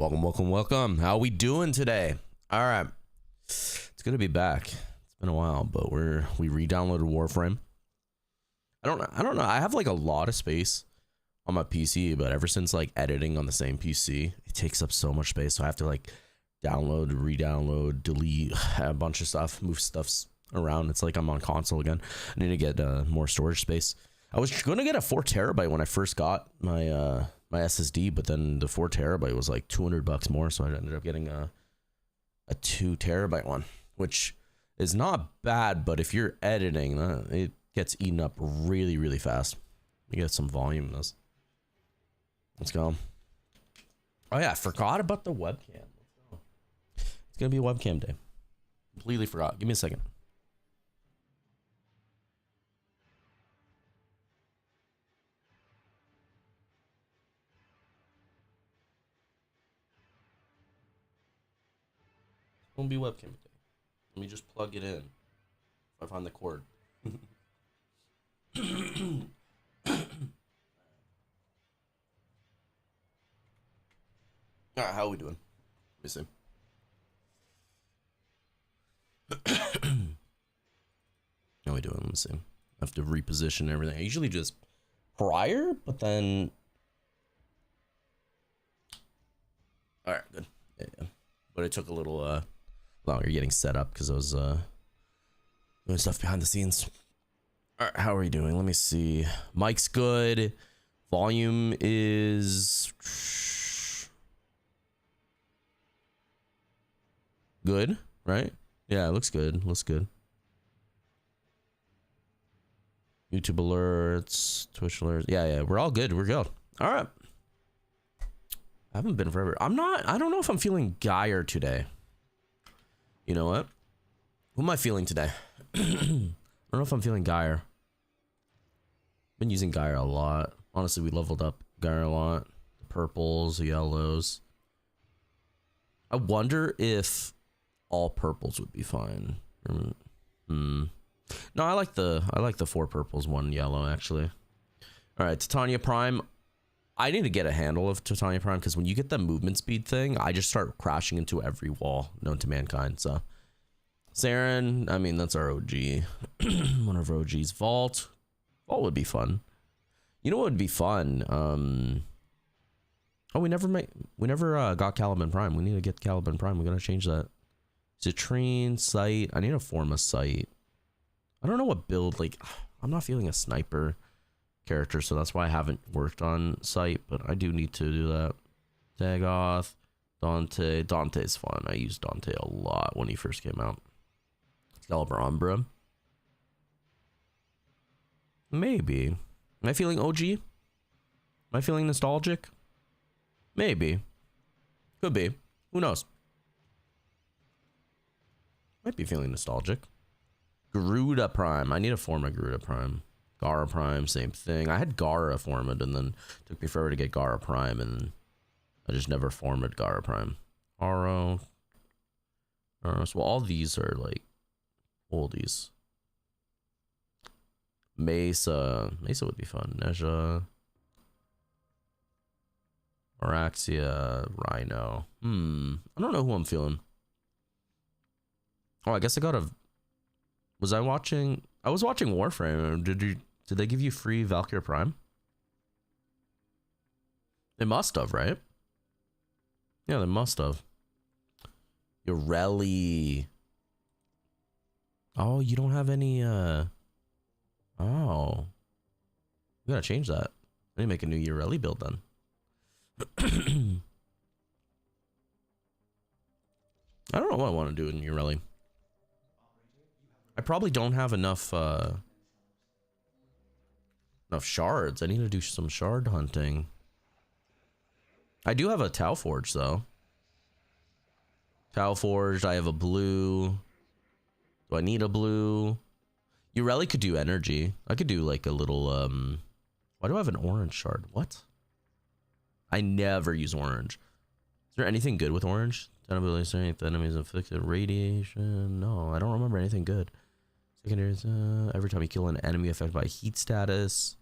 Welcome, welcome, welcome. How we doing today? All right, it's good to be back. It's been a while, but we re-downloaded Warframe. I don't know. I have like a lot of space on my PC, but ever since like editing on the same PC, it takes up so much space. So I have to like download, re-download, delete a bunch of stuff, move stuffs around. It's like I'm on console again. I need to get more storage space. I was gonna get a 4 terabyte when I first got my my SSD, but then the 4 terabyte was like $200 more, so I ended up getting a 2 terabyte one, which is not bad, but if you're editing, it gets eaten up really, really fast. You get some volume in this. Let's go. Oh yeah, I forgot about the webcam. Let's go. It's gonna be webcam day. Completely forgot. Give me a second. It won't be webcam day. Let me just plug it in. If I find the cord. Alright, how are we doing? Let me see. How are we doing? Let me see. I have to reposition everything. I usually just prior, but then. Alright, good. Yeah. But it took a little longer getting set up because I was doing stuff behind the scenes. Alright, how are we doing? Let me see. Mic's good. Volume is good, right? Yeah, it looks good. Looks good. YouTube alerts, Twitch alerts. Yeah, we're all good. We're good. All right. I haven't been forever. I don't know if I'm feeling Geyer today. You know what? Who am I feeling today? I don't know if I'm feeling Geyer. Been using Geyer a lot. Honestly, we leveled up Geyer a lot. The purples, the yellows. I wonder if all purples would be fine. No, I like the 4 purples, 1 yellow actually. All right, Titania Prime. I need to get a handle of Titania Prime because when you get the movement speed thing, I just start crashing into every wall known to mankind. So, Saren, I mean that's our OG, one of our OGs. Vault would be fun. You know what would be fun? Oh, we never got Caliban Prime. We need to get Caliban Prime. We gotta change that. Citrine, sight. I need to form a sight. I don't know what build. Like, I'm not feeling a sniper character, so that's why I haven't worked on sight, but I do need to do that. Dagoth, Dante. Dante's fun. I used Dante a lot when he first came out. Excalibur Umbra. Maybe. Am I feeling OG? Am I feeling nostalgic? Maybe. Could be. Who knows? Might be feeling nostalgic. Garuda Prime. I need to form a Garuda Prime. Gara Prime, same thing. I had Gara formed and then it took me forever to get Gara Prime and I just never formed Gara Prime. Aro. So all these are like oldies. Mesa would be fun. Neja. Araxia. Rhino. I don't know who I'm feeling. Oh, I guess I got a... I was watching Warframe. Did they give you free Valkyrie Prime? They must have, right? Yeah, they must have. Yoreli. Oh, you don't have any, Oh. We gotta change that. I need to make a new Yoreli build then. I don't know what I want to do in Yoreli. I probably don't have enough shards. I need to do some shard hunting. I do have a Tau Forge though. Tau Forged. I have a blue. Do I need a blue? Yoreli could do energy. I could do like a little why do I have an orange shard? What? I never use orange. Is there anything good with orange? Ability strength, enemies inflicted radiation. No, I don't remember anything good. Secondaries, every time you kill an enemy affected by heat status.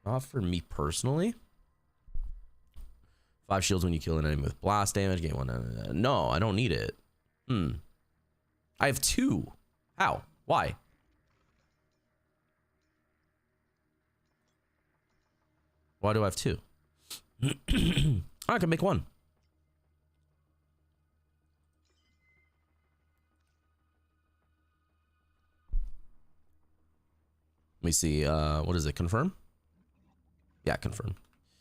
Not for me personally. 5 shields when you kill an enemy with blast damage. Gain 1. No, I don't need it. I have 2. How? Why? Why do I have 2? I can make 1. Let me see. What is it? Confirm? Yeah, confirm.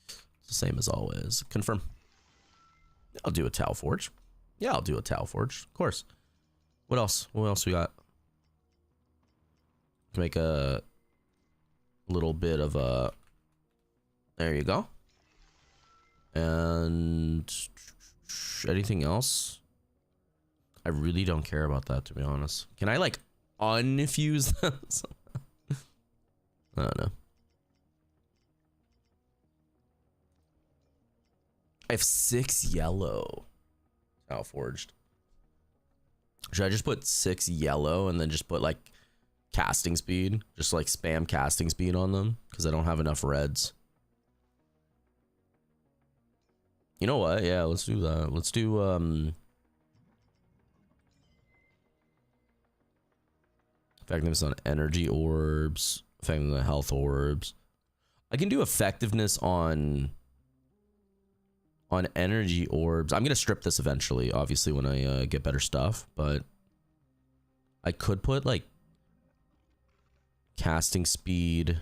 It's the same as always. Confirm. I'll do a Tau Forge. Yeah, I'll do a Tau Forge. Of course. What else? What else we got? Can make a little bit of a... There you go. And anything else? I really don't care about that, to be honest. Can I like unfuse this? I don't know. I have 6 yellow. Tau forged. Should I just put 6 yellow and then just put like casting speed? Just like spam casting speed on them because I don't have enough reds. You know what? Yeah, let's do that. Let's do effectiveness on energy orbs, effectiveness on health orbs. I can do effectiveness on energy orbs. I'm gonna strip this eventually, obviously, when I get better stuff, but I could put like casting speed.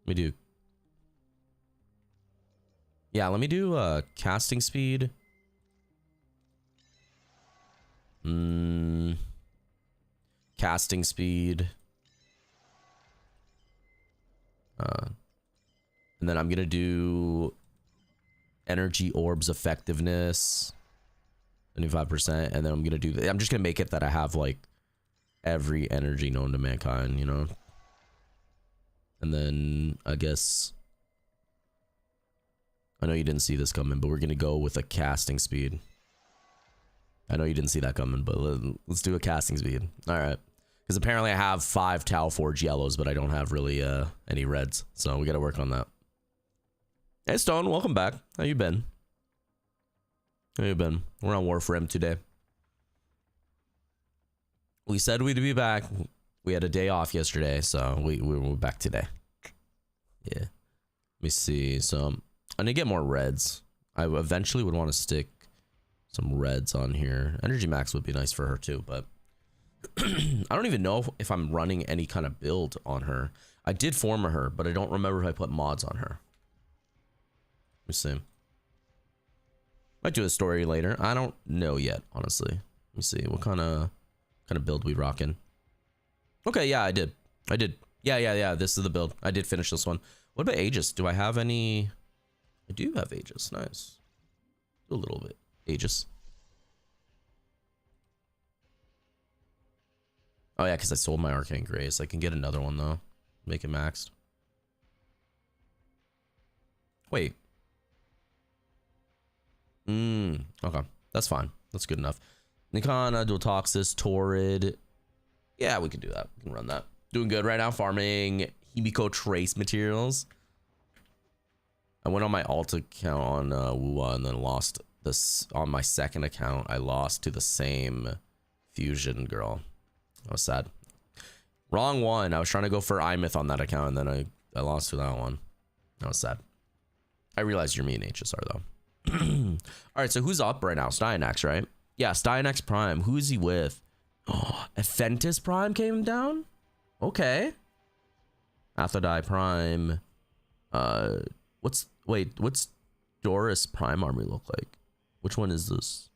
Let me do. Yeah, let me do casting speed. Casting speed. And then I'm gonna do energy orbs effectiveness 25%, and then I'm gonna do I'm just gonna make it that I have like every energy known to mankind, you know. And then I guess I know you didn't see this coming, but we're gonna go with a casting speed. I know you didn't see that coming, but let's do a casting speed. All right, because apparently I have 5 Tau Forge yellows, but I don't have really any reds, so we gotta work on that. Hey Stone, welcome back. How you been? How you been? We're on Warframe today. We said we'd be back. We had a day off yesterday, so we're back today. Yeah. Let me see. So I need to get more reds. I eventually would want to stick some reds on here. Energy max would be nice for her too, but I don't even know if I'm running any kind of build on her. I did form her, but I don't remember if I put mods on her. Let me see. Might do a story later. I don't know yet, honestly. Let me see. What kind of build we rocking? Okay, yeah, I did. Yeah. This is the build. I did finish this one. What about Aegis? Do I have any? I do have Aegis. Nice. Do a little bit. Aegis. Oh yeah, because I sold my Arcane Grace. I can get another one though. Make it maxed. Wait. Okay. That's fine. That's good enough. Nikana, Duotoxis, Torrid. Yeah, we can do that. We can run that. Doing good right now. Farming Himiko Trace materials. I went on my alt account on Wuwa and then lost this on my second account. I lost to the same fusion girl. I was sad. Wrong one. I was trying to go for Imyth on that account and then I lost to that one. That was sad. I realized you're me and HSR though. All right, so who's up right now? Styanax, right? Yeah, Styanax Prime. Who is he with? Oh, Aphentis Prime came down? Okay. Athodai Prime. What's Doris Prime army look like? Which one is this?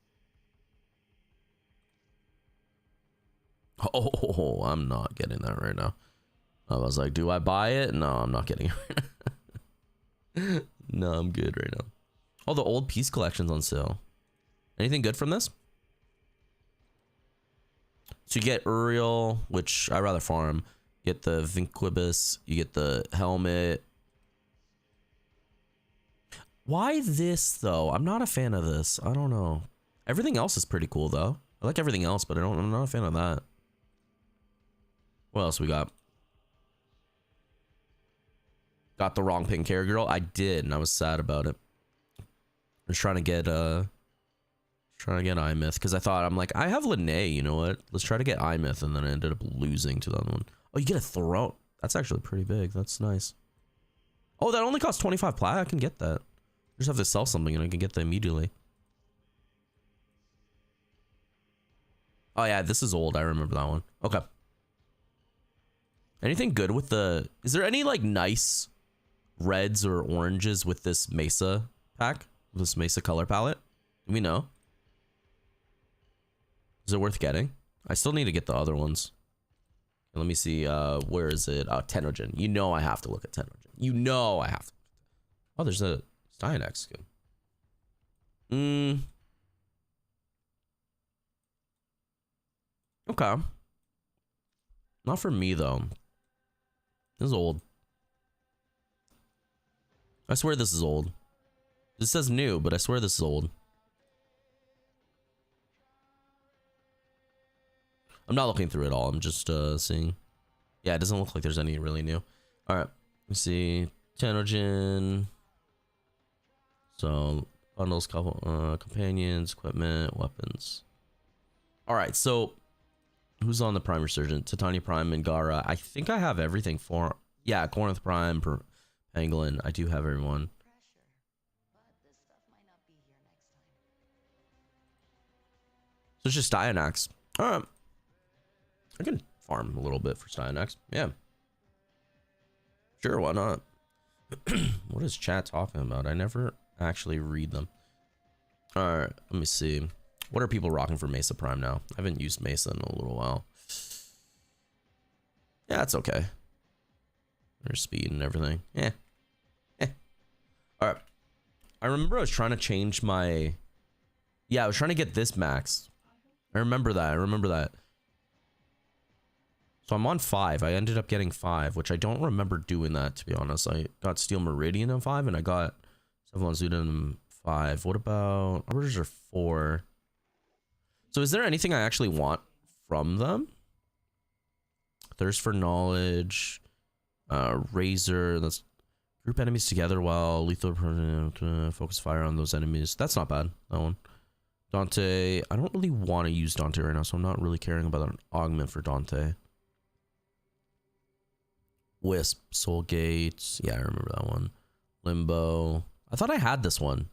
Oh, I'm not getting that right now. I was like, do I buy it? No, I'm not getting it right now. No, I'm good right now. Oh, the old piece collection's on sale. Anything good from this? So you get Uriel, which I rather farm. You get the Vinquibus. You get the helmet. Why this though? I'm not a fan of this. I don't know. Everything else is pretty cool though. I like everything else, but I'm not a fan of that. What else we got? Got the wrong pink hair girl. I did, and I was sad about it. just trying to get iMyth because I thought I'm like I have Linnae, you know what? Let's try to get iMyth, and then I ended up losing to the other one. Oh, you get a throne. That's actually pretty big. That's nice. Oh, that only costs 25 plat. I can get that. I just have to sell something and I can get that immediately. Oh yeah, this is old. I remember that one. Okay. Anything good with the... Is there any like nice reds or oranges with this Mesa pack? This Mesa color palette? Do we know? Is it worth getting? I still need to get the other ones. Let me see. Where is it? Tenogen. You know I have to look at Tenogen. You know I have to. Oh, there's a Styanax skin. Okay. Not for me though. This is old. I swear this is old. This says new, but I swear this is old. I'm not looking through it all. I'm just seeing. Yeah, it doesn't look like there's any really new. All right, let's see. Tenogen. So bundles, companions, equipment, weapons. All right, so who's on the Prime Resurgent? Titania Prime and Gara. I think I have everything for. Yeah, Corinth Prime, Pangolin. I do have everyone. So it's just Styanax. All right. I can farm a little bit for Styanax. Yeah. Sure, why not? What is chat talking about? I never actually read them. Alright, let me see. What are people rocking for Mesa Prime now? I haven't used Mesa in a little while. Yeah, it's okay. There's speed and everything. Yeah. Alright. I remember I was trying to change my... Yeah, I was trying to get this max. I remember that. So I'm on 5. I ended up getting 5, which I don't remember doing that, to be honest. I got Steel Meridian on 5, and I got Cephalon Zuda on 5. What about... Orders are 4. So is there anything I actually want from them? Thirst for Knowledge. Razor. Let's group enemies together while lethal focus fire on those enemies. That's not bad, that one. Dante. I don't really want to use Dante right now, so I'm not really caring about an augment for Dante. Wisp, Soul Gates. Yeah, I remember that one. Limbo. I thought I had this one.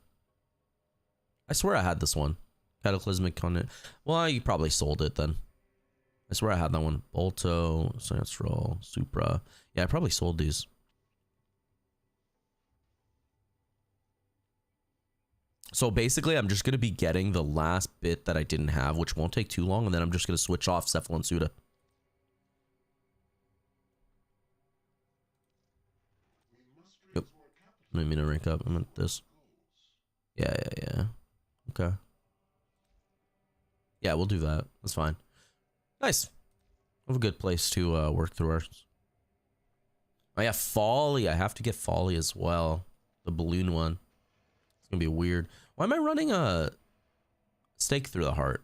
I swear I had this one. Cataclysmic Content. Well, you probably sold it then. I swear I had that one. Bolto, Sandstral, Supra. Yeah, I probably sold these. So basically, I'm just going to be getting the last bit that I didn't have, which won't take too long, and then I'm just going to switch off Cephalon Suda. Yep. I didn't mean to rank up. I meant this. Yeah. Okay. Yeah, we'll do that. That's fine. Nice. We have a good place to work through ours. Oh yeah, Folly. I have to get Folly as well. The balloon one. It's gonna be weird. Why am I running a stake through the heart?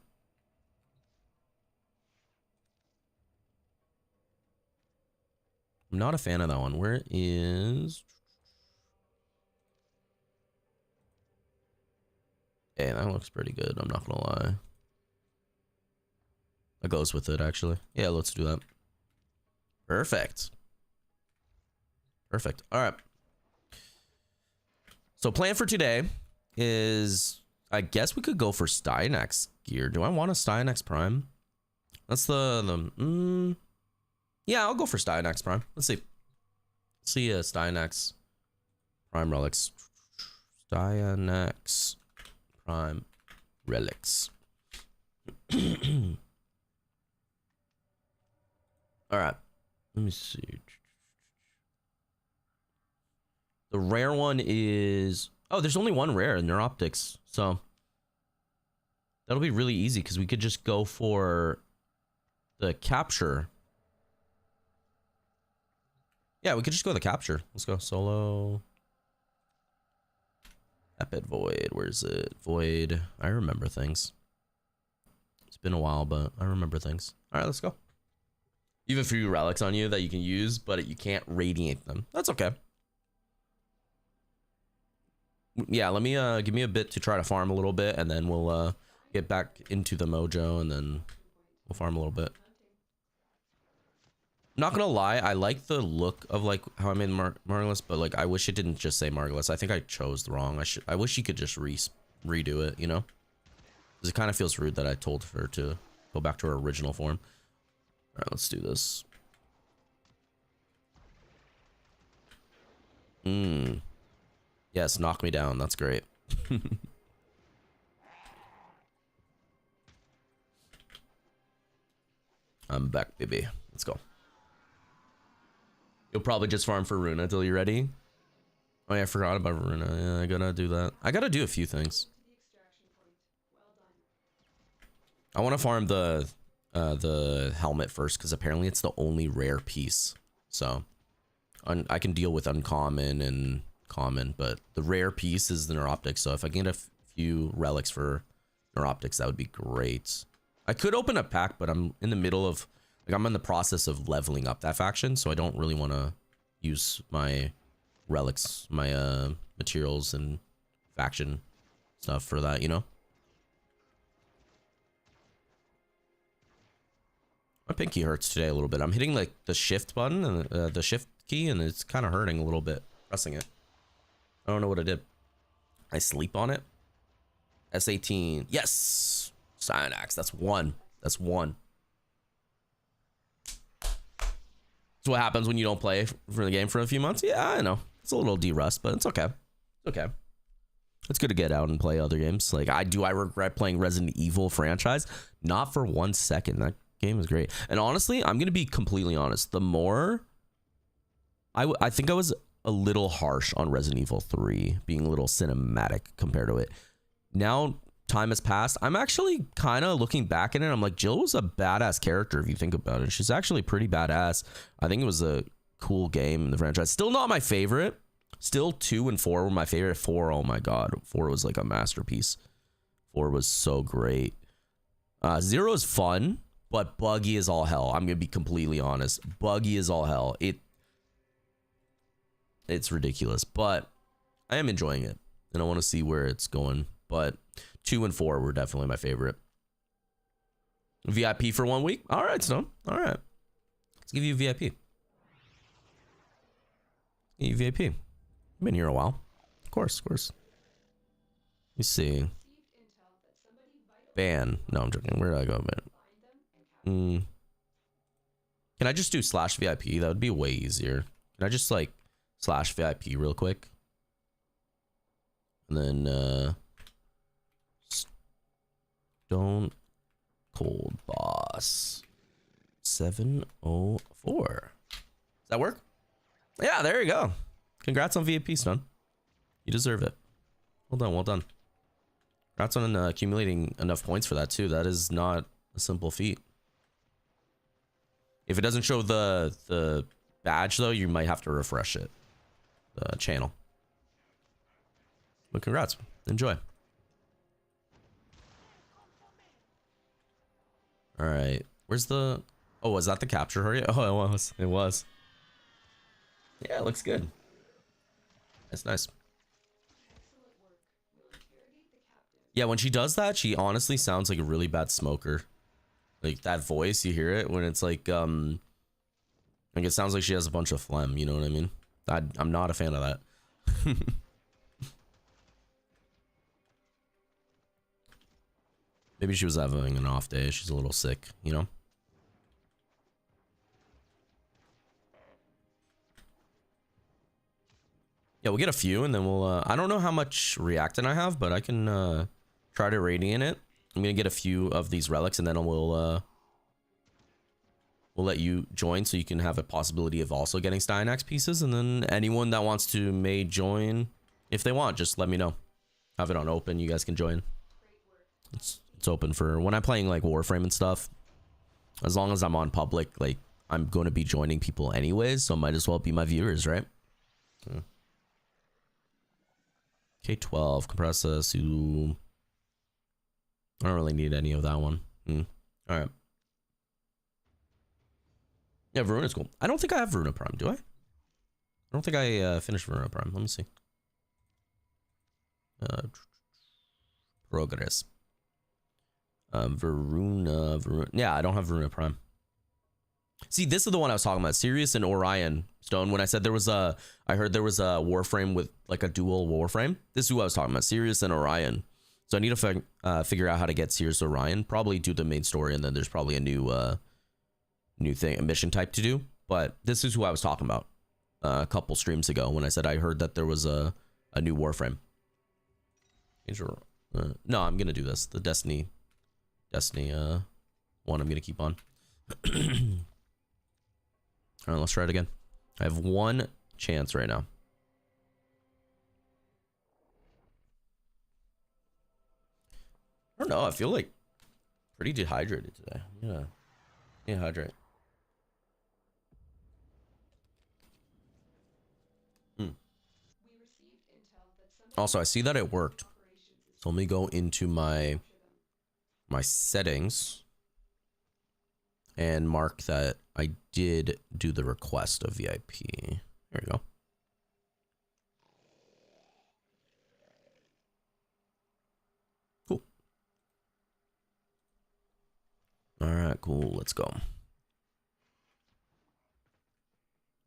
I'm not a fan of that one. Where is... Hey, that looks pretty good. I'm not gonna lie. That goes with it, actually. Yeah, let's do that. Perfect. Perfect. All right. So plan for today is... I guess we could go for Styanax gear. Do I want a Styanax Prime? That's the yeah, I'll go for Styanax Prime. Let's see. Let's see Styanax Prime relics. Styanax Prime relics. All right. Let me see. The rare one is... Oh, there's only one rare in Neuroptics. So that'll be really easy because we could just go for the capture. Yeah, we could just go the capture. Let's go solo. Epid Void. Where's it? Void. I remember things. It's been a while, but I remember things. All right, let's go. You have a few relics on you that you can use, but you can't radiate them. That's okay. Yeah, let me give me a bit to try to farm a little bit, and then we'll get back into the mojo, and then we'll farm a little bit. Not gonna lie, I like the look of like how I made Margulis, but like I wish it didn't just say Margulis. I think I chose the wrong. I wish you could just redo it, you know? Because it kind of feels rude that I told her to go back to her original form. All right, let's do this. Yes, knock me down. That's great. I'm back, baby. Let's go. You'll probably just farm for Runa until you're ready. Oh yeah, I forgot about Runa. Yeah, I gotta do that. I gotta do a few things. I want to farm the helmet first because apparently it's the only rare piece. So I can deal with uncommon and common, but the rare piece is the neuroptics. So if I get a few relics for neuroptics, that would be great. I could open a pack, but I'm in the middle of like I'm in the process of leveling up that faction, so I don't really want to use my relics, my materials and faction stuff for that, you know. My pinky hurts today a little bit. I'm hitting like the shift button and the shift key, and it's kind of hurting a little bit pressing it. I don't know what I did. I sleep on it. S18. Yes. Cyanax. That's one. That's one. That's what happens when you don't play for the game for a few months. Yeah, I know. It's a little de-rust, but it's okay. It's okay. It's good to get out and play other games. Like I regret playing Resident Evil franchise. Not for 1 second. That game is great. And honestly, I'm going to be completely honest. The more I think I was a little harsh on Resident Evil 3 being a little cinematic compared to it. Now time has passed. I'm actually kind of looking back at it. I'm like, Jill was a badass character if you think about it. She's actually pretty badass. I think it was a cool game in the franchise. Still not my favorite. Still 2 and 4 were my favorite. 4, oh my god. 4 was like a masterpiece. 4 was so great. 0 is fun, but buggy as all hell. I'm gonna be completely honest. Buggy as all hell. It's ridiculous, but I am enjoying it, and I want to see where it's going. But 2 and 4 were definitely my favorite. VIP for 1 week. All right, Stone. All right, let's give you VIP. Give you VIP. You've been here a while. Of course, of course. Let me see. Ban. No, I'm joking. Where did I go, man? Can I just do /VIP? That would be way easier. Can I just like /VIP real quick? And then Stone Cold Boss 704. Does that work? Yeah, there you go. Congrats on VIP, Stone. You deserve it. Well done, well done. Congrats on accumulating enough points for that too. That is not a simple feat. If it doesn't show the badge though, you might have to refresh it. The channel. But congrats. Enjoy. All right. Where's the... Oh, was that the capture area? Oh, it was. It was. Yeah, it looks good. That's nice. Yeah, when she does that, she honestly sounds like a really bad smoker. Like that voice, you hear it when it's like it sounds like she has a bunch of phlegm, you know what I mean? I'm not a fan of that. Maybe she was having an off day. She's a little sick, you know? Yeah, we'll get a few and then we'll I don't know how much reactant I have, but I can try to radiant it. I'm gonna get a few of these relics and then we'll let you join so you can have a possibility of also getting Styanax pieces, and then anyone that wants to may join if they want, just let me know. Have it on open, you guys can join. It's open for when I'm playing like Warframe and stuff. As long as I'm on public, like I'm going to be joining people anyways, so might as well be my viewers, right? K12 compressor. I don't really need any of that one. All right. Yeah, Veruna's cool. I don't think I have Veruna Prime, do I? I don't think I finished Veruna Prime. Let me see. Progress. Varuna. Yeah, I don't have Varuna Prime. See, this is the one I was talking about. Sirius and Orion Stone. When I said I heard there was a Warframe with like a dual Warframe. This is who I was talking about. Sirius and Orion. So I need to figure out how to get Sirius Orion. Probably do the main story, and then there's probably a new thing, a mission type to do. But this is who I was talking about a couple streams ago when I said I heard that there was a new Warframe. No, I'm gonna do this. The Destiny one I'm gonna keep on. All right, let's try it again. I have one chance right now. I don't know. I feel like pretty dehydrated today. Yeah, dehydrate. Also, I see that it worked. So let me go into my settings and mark that I did do the request of VIP. There you go. Cool. All right, cool. Let's go. I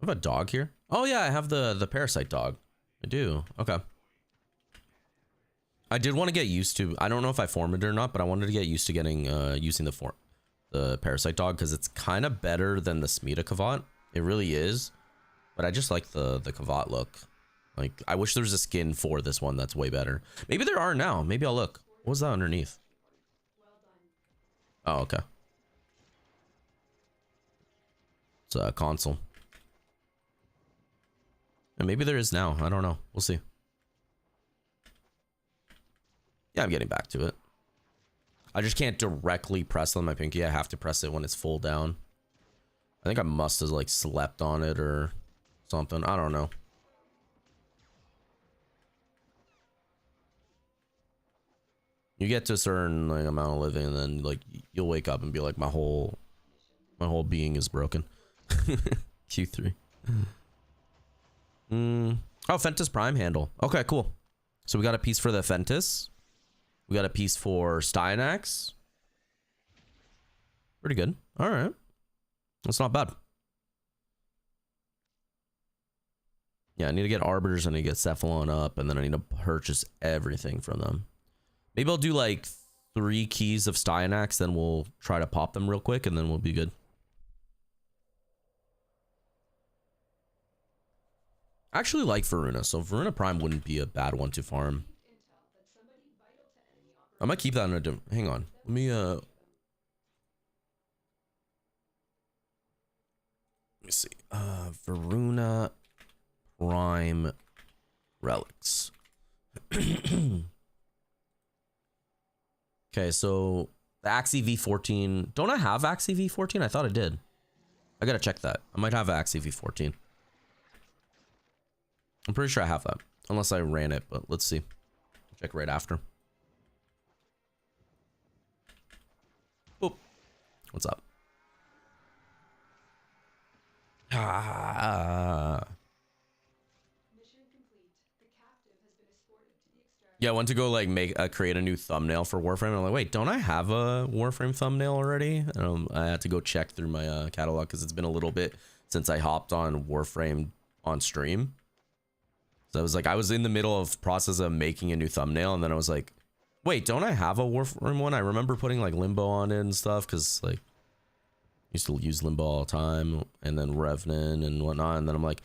have a dog here. Oh yeah, I have the parasite dog. I do. Okay. I did want to get used to. I don't know if I formed it or not, but I wanted to get used to getting using the parasite dog because it's kind of better than the Smita Kavat. It really is, but I just like the Kavat look. Like I wish there was a skin for this one that's way better. Maybe there are now. Maybe I'll look. What was that underneath? Oh, okay. It's a console. And maybe there is now. I don't know. We'll see. Yeah, I'm getting back to it. I just can't directly press on my pinky. I have to press it when it's full down. I think I must have like slept on it or something. I don't know. You get to a certain like amount of living and then like you'll wake up and be like my whole being is broken. Q3. Oh, Fentus Prime handle. Okay, cool. So we got a piece for the Fentus. We got a piece for Styanax. Pretty good. All right. That's not bad. Yeah, I need to get Arbiters. I need to get Cephalon up. And then I need to purchase everything from them. Maybe I'll do like 3 keys of Styanax. Then we'll try to pop them real quick. And then we'll be good. I actually like Varuna. So Varuna Prime wouldn't be a bad one to farm. I might keep that in a hang on. Let me see. Varuna Prime relics. Okay, so the Axie V14. Don't I have Axie V14? I thought I did. I gotta check that. I might have Axie V14. I'm pretty sure I have that. Unless I ran it, but let's see. Check right after. Boop. What's up? Yeah, I went to go like create a new thumbnail for Warframe. And I'm like, wait, don't I have a Warframe thumbnail already? And I had to go check through my catalog because it's been a little bit since I hopped on Warframe on stream. So I was in the middle of process of making a new thumbnail, and then I was like, wait, don't I have a Warframe one? I remember putting like Limbo on it and stuff because like I used to use Limbo all the time, and then Revenant and whatnot. And then I'm like,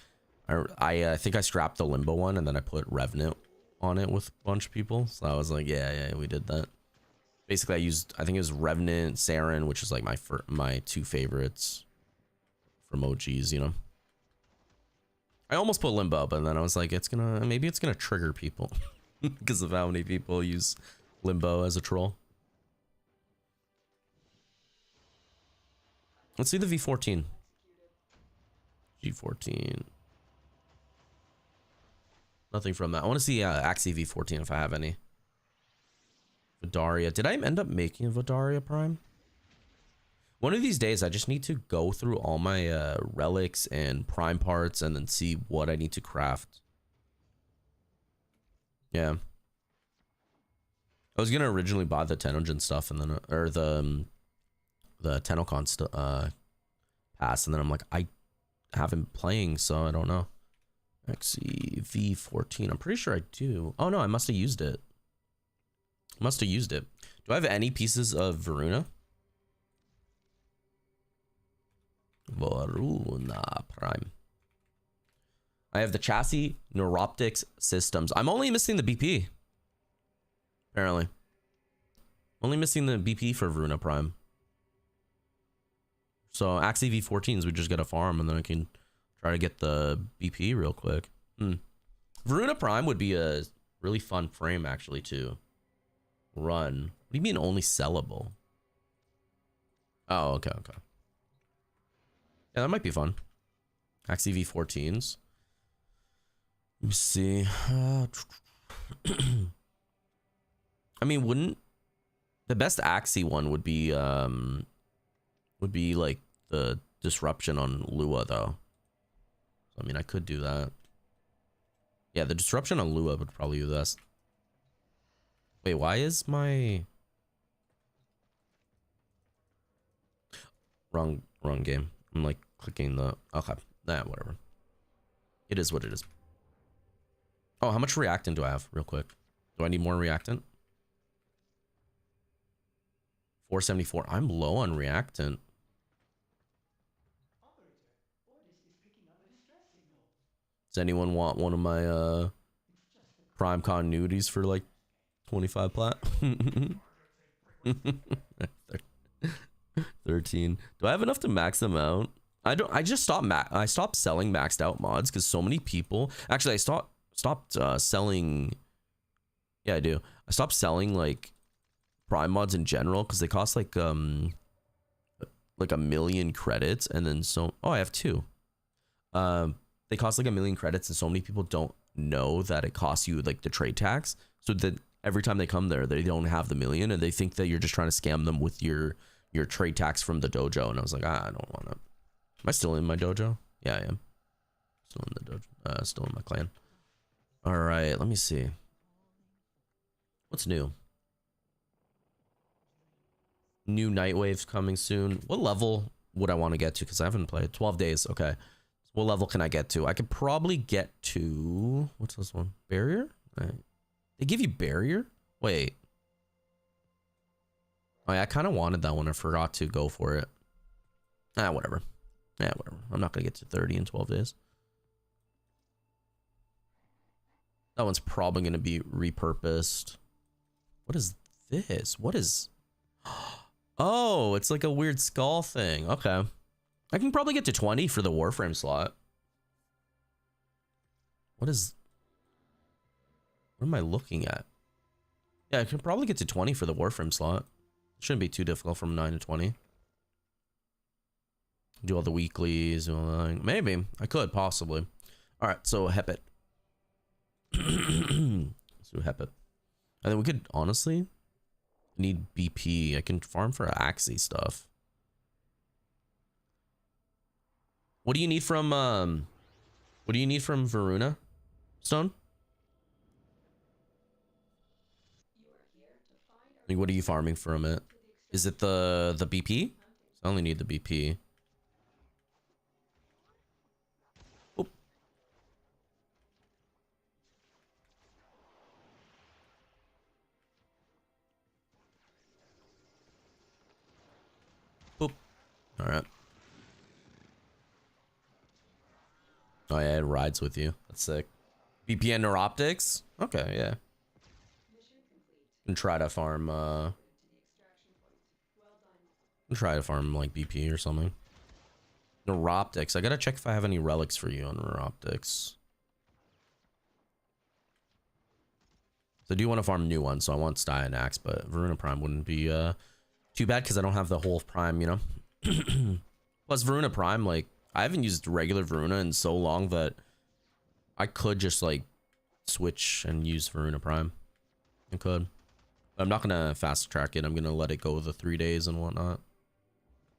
I think I scrapped the Limbo one, and then I put Revenant on it with a bunch of people. So I was like, yeah, we did that. Basically, I think it was Revenant, Saren, which is like my 2 favorites from OGs, you know. I almost put Limbo, but then I was like, maybe it's gonna trigger people because of how many people use Limbo as a troll. Let's see the V14. G14. Nothing from that. I want to see Axie V14 if I have any. Vidaria. Did I end up making a Vidaria Prime? One of these days, I just need to go through all my relics and prime parts and then see what I need to craft. Yeah. I was gonna originally buy the Tenogen stuff and then or the Tenocon pass, and then I'm like, I haven't been playing, so I don't know. XCV14. I'm pretty sure I do. Oh no, I must have used it. Must have used it. Do I have any pieces of Varuna? Varuna Prime. I have the chassis, neuroptics, systems. I'm only missing the BP. Apparently. Only missing the BP for Varuna Prime. So Axie V14s, we just gotta farm and then I can try to get the BP real quick. Varuna Prime would be a really fun frame actually to run. What do you mean only sellable? Oh, okay. Yeah, that might be fun. Axie V14s. Let me see. I mean, wouldn't the best Axie one would be like the disruption on Lua though. So, I mean, I could do that. Yeah, the disruption on Lua would probably be the best. Wait, why is my wrong game? I'm like clicking the okay. Nah, whatever. It is what it is. Oh, how much reactant do I have? Real quick. Do I need more reactant? 474. I'm low on reactant. Does anyone want one of my prime continuities for like 25 plat? 13. Do I have enough to max them out? I don't. I just stopped. I stopped selling maxed out mods because so many people. Actually, I stopped selling. Yeah, I do. I stopped selling like prime mods in general because they cost like a million credits, and then so. Oh, I have two. They cost like 1 million credits, and so many people don't know that it costs you like the trade tax. So that every time they come there, they don't have the million, and they think that you're just trying to scam them with your trade tax from the dojo. And I was like, I don't want to. Am I still in my dojo? Yeah, I am. Still in the dojo. Still in my clan. All right, let me see. What's new? New night waves coming soon. What level would I want to get to? Because I haven't played 12 days. Okay. What level can I get to? I could probably get to, what's this one? Barrier? Right. They give you barrier? Wait. Oh, yeah, I kind of wanted that one. I forgot to go for it. Whatever. Yeah, whatever. I'm not going to get to 30 in 12 days. That one's probably going to be repurposed. What is this? What is... Oh, it's like a weird skull thing. Okay. I can probably get to 20 for the Warframe slot. What am I looking at? Yeah, I can probably get to 20 for the Warframe slot. It shouldn't be too difficult from 9 to 20. Do all the weeklies. Maybe. I could, possibly. Alright, so Hepit. Let's do Hepit. And then we could, honestly, need BP. I can farm for Axie stuff. What do you need from Varuna Stone? Like, what are you farming from it? Is it the BP? I only need the BP. Oop. Boop. All right. Oh yeah, it rides with you. That's sick. VPN neuroptics? Okay, yeah. And try to farm like BP or something. Neuroptics. I gotta check if I have any relics for you on neuroptics. So I do want to farm new ones, so I want Sty and Axe, but Varuna Prime wouldn't be too bad because I don't have the whole Prime, you know. Plus Varuna Prime, like I haven't used regular Varuna in so long that I could just like switch and use Varuna Prime. I could. But I'm not gonna fast track it. I'm gonna let it go the 3 days and whatnot.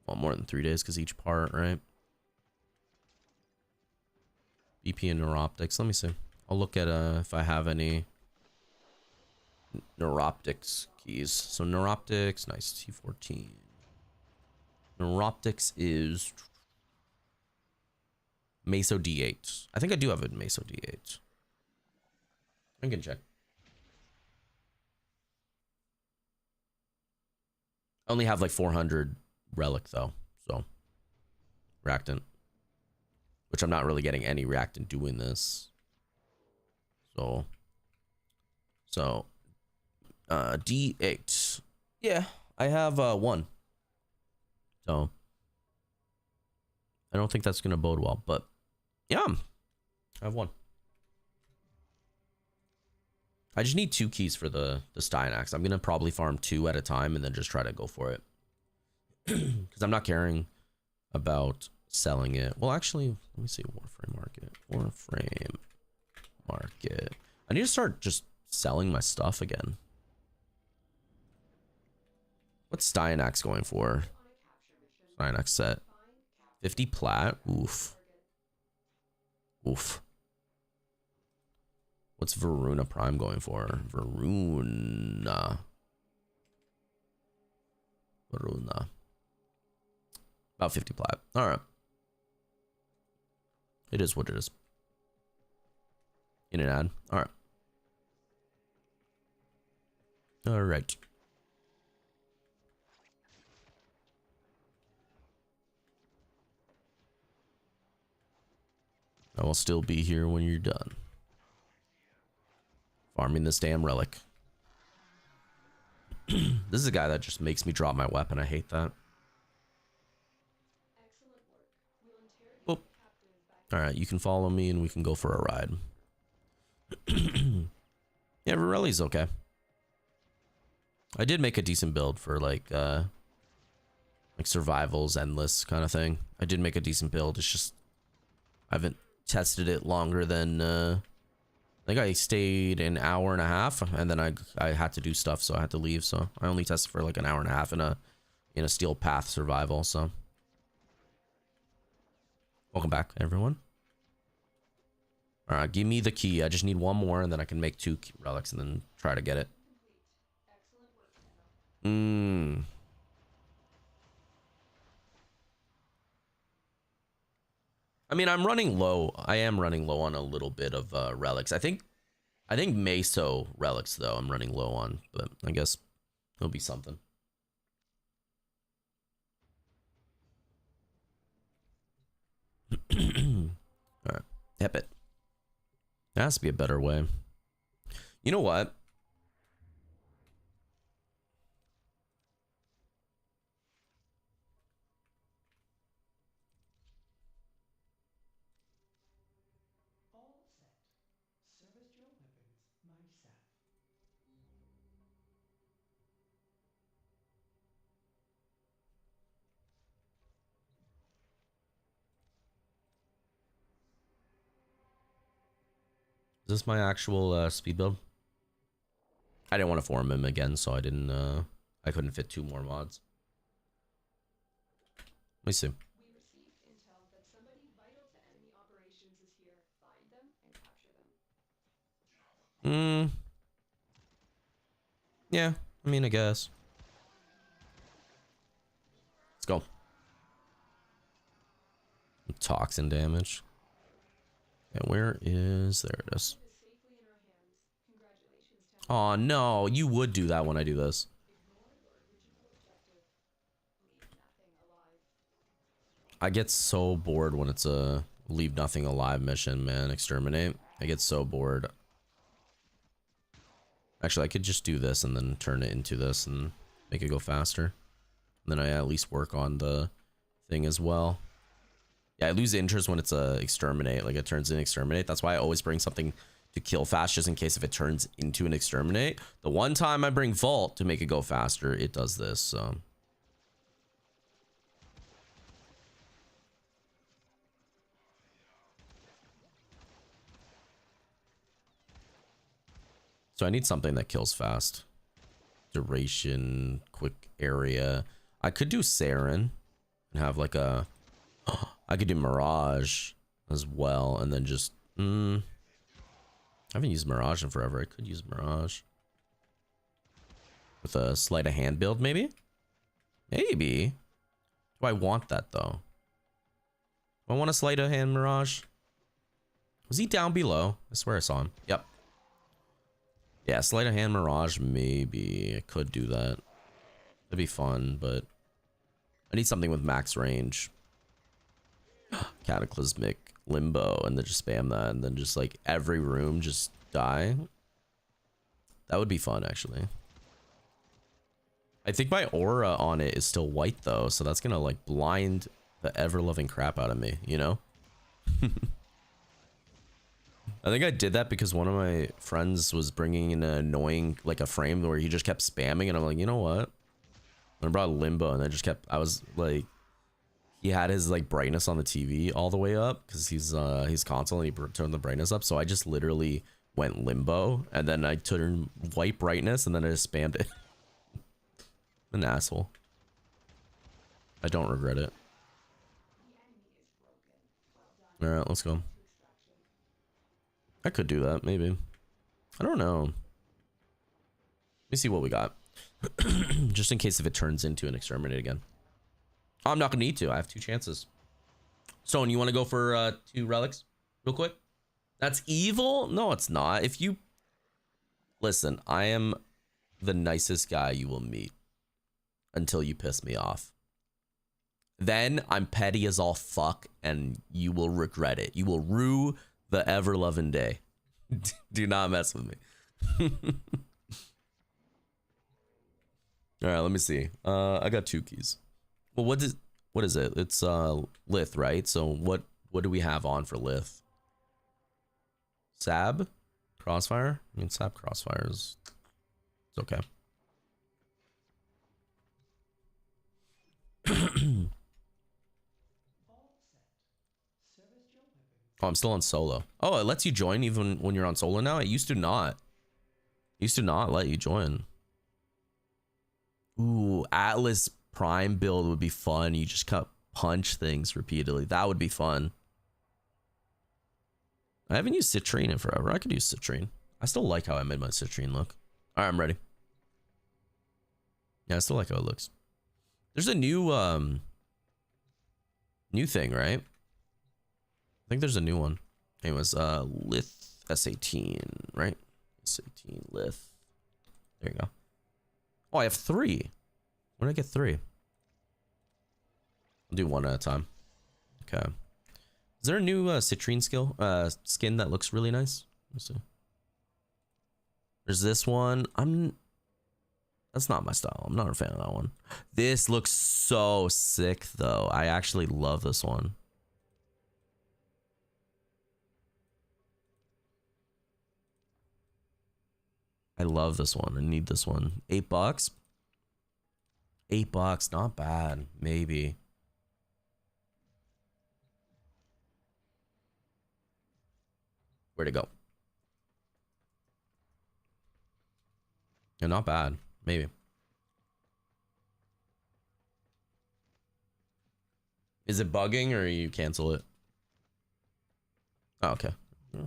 Well, more than 3 days because each part, right? BP and neuroptics. Let me see. I'll look at if I have any. Neuroptics keys. So Neuroptics, nice, T14. Neuroptics is Meso D8. I think I do have a Meso D8. I can check. I only have like 400 relic though, so reactant, which I'm not really getting any reactant doing this. So D8. Yeah, I have one. So I don't think that's gonna bode well, but yeah, I have one. I just need 2 keys for the Styanax. I'm gonna probably farm 2 at a time and then just try to go for it. Because I'm not caring about selling it. Well, actually, let me see. Warframe market. Warframe market. I need to start just selling my stuff again. What's Styanax going for? Styanax set. 50 plat? Oof. Oof. What's Varuna Prime going for? Varuna. About 50 plat. Alright. It is what it is. In an ad. Alright. Alright. I will still be here when you're done. Farming this damn relic. This is a guy that just makes me drop my weapon. I hate that. Boop. Alright, you can follow me and we can go for a ride. Yeah, Varelli's okay. I did make a decent build for like survivals, endless kind of thing. I did make a decent build. It's just I haven't tested it longer than I think I stayed an hour and a half and then I had to do stuff, so I had to leave. So I only tested for like an hour and a half in a steel path survival. So welcome back, everyone. All right, give me the key. I just need one more and then I can make 2 relics and then try to get it. I mean, I'm running low. I am running low on a little bit of relics. I think Meso relics though I'm running low on, but I guess it'll be something. All right, hip it. There has to be a better way. You know what? Is this my actual speed build? I didn't want to form him again, so I didn't. I couldn't fit 2 more mods. Let me see. Yeah, I mean, I guess. Let's go. Toxin damage. And where is... There it is. Oh, no. You would do that when I do this. I get so bored when it's a leave nothing alive mission, man. Exterminate. I get so bored. Actually, I could just do this and then turn it into this and make it go faster. And then I at least work on the thing as well. Yeah, I lose interest when it's a exterminate, like it turns into exterminate. That's why I always bring something to kill fast, just in case if it turns into an exterminate. The one time I bring vault to make it go faster, it does this. So I need something that kills fast. Duration, quick area. I could do Saren and have like a... I could do Mirage as well, and then just... I haven't used Mirage in forever. I could use Mirage. with a sleight of hand build, maybe? Maybe. Do I want that though? Do I want a sleight of hand Mirage? Was he down below? I swear I saw him. Yep. Yeah, sleight of hand Mirage, maybe. I could do that. That'd be fun, but I need something with max range. Cataclysmic Limbo, and then just spam that, and then just like every room just die. That would be fun, actually. I think my aura on it is still white though, so that's gonna like blind the ever-loving crap out of me, you know? I think I did that because one of my friends was bringing in an annoying, like a frame where he just kept spamming, and I'm like, you know what? And I brought Limbo, and I just kept, I was like, he had his like brightness on the TV all the way up because he's console and he turned the brightness up, so I just literally went Limbo, and then I turned white brightness, and then I just spammed it. An asshole. I don't regret it. All right, let's go. I could do that, maybe. I don't know. Let me see what we got. Just in case if it turns into an exterminate again. I'm not gonna need to. I have 2 chances. Stone, you want to go for 2 relics real quick? That's evil? No, it's not. If you... Listen, I am the nicest guy you will meet until you piss me off. Then I'm petty as all fuck, and you will regret it. You will rue the ever-loving day. Do not mess with me. All right, let me see. I got 2 keys. Well, what is it? It's Lith, right? So what do we have on for Lith? Sab? Crossfire? I mean, Sab Crossfire is... It's okay. Oh, I'm still on solo. Oh, it lets you join even when you're on solo now? It used to not. It used to not let you join. Ooh, Atlas Prime build would be fun. You just cut punch things repeatedly. That would be fun. I haven't used Citrine in forever. I could use Citrine. I still like how I made my Citrine look. All right, I'm ready. Yeah, I still like how it looks. There's a new thing, right? I think there's a new one. Anyways, Lith S18, right? S18 Lith. There you go. Oh, I have 3. When did I get 3? I'll do 1 at a time. Okay. Is there a new Citrine skin that looks really nice? Let's see. There's this one. That's not my style. I'm not a fan of that one. This looks so sick though. I actually love this one. I love this one. I need this one. $8. $8, not bad. Maybe. Where'd it go? Yeah, not bad. Maybe. Is it bugging or you cancel it? Oh, okay. Yeah.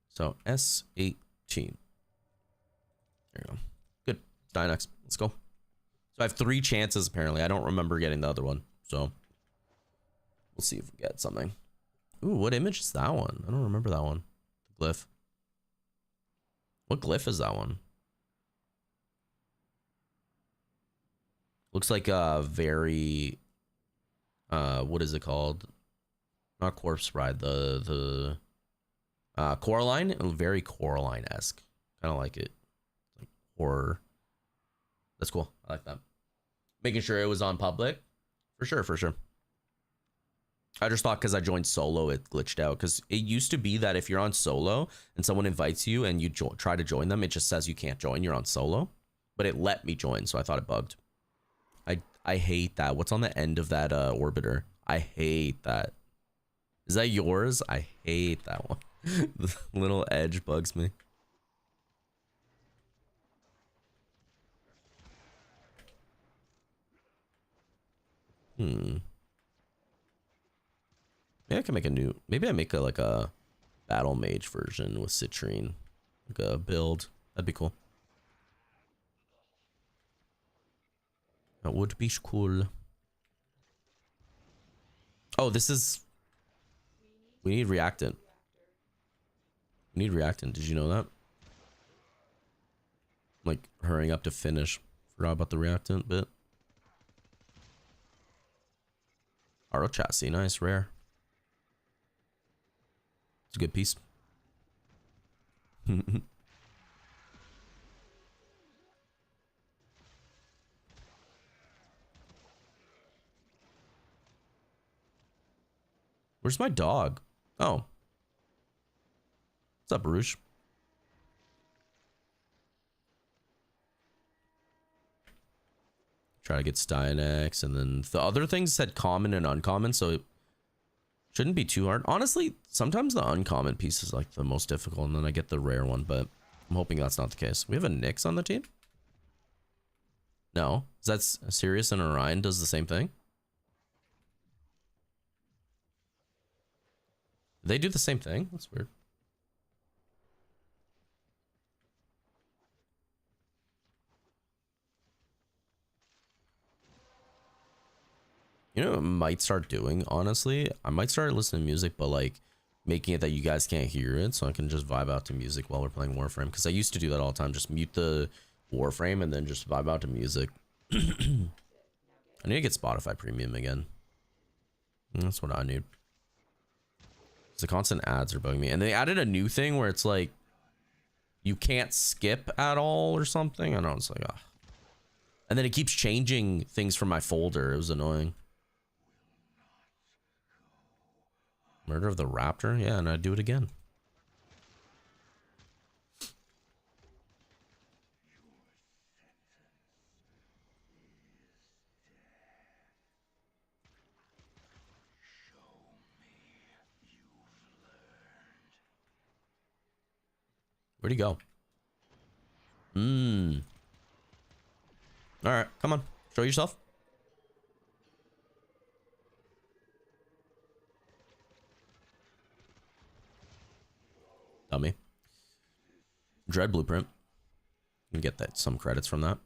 So S18. There you go. Good. Dynex. Let's go. So I have 3 chances apparently. I don't remember getting the other one. So we'll see if we get something. Ooh, what image is that one? I don't remember that one. Glyph. What glyph is that one? Looks like a very what is it called? Not Corpse Bride, the Coraline, very Coraline-esque. Kind of like it. Like horror. That's cool. I like that. Making sure it was on public. For sure, for sure. I just thought because I joined solo, it glitched out. Because it used to be that if you're on solo and someone invites you and you try to join them, it just says you can't join. You're on solo. But it let me join, so I thought it bugged. I hate that. What's on the end of that orbiter? I hate that. Is that yours? I hate that one. The little edge bugs me. Maybe I can make a new... Maybe I make like a battle mage version with Citrine. Like a build. That'd be cool. That would be cool. Oh, this is... We need reactant. We need reactant. Did you know that? Like, hurrying up to finish. Forgot about the reactant bit. Auto chassis. Nice. Rare. It's a good piece. Where's my dog? Oh. What's up, Rouge? Try to get Stynex, and then the other things said common and uncommon, so it shouldn't be too hard. Honestly, sometimes the uncommon piece is like the most difficult, and then I get the rare one, but I'm hoping that's not the case. We have a Nyx on the team? No. Is that Sirius and Orion does the same thing? They do the same thing? That's weird. You know what I might start doing, honestly? I might start listening to music, but like making it that you guys can't hear it, so I can just vibe out to music while we're playing Warframe. Because I used to do that all the time. Just mute the Warframe and then just vibe out to music. I need to get Spotify Premium again. That's what I need. The constant ads are bugging me. And they added a new thing where it's like you can't skip at all or something. I know, it's like, ah. And then it keeps changing things from my folder. It was annoying. Murder of the Raptor? Yeah, and I'd do it again. Where'd he go? Alright, come on. Show yourself. Dummy. Dread Blueprint. You can get that some credits from that.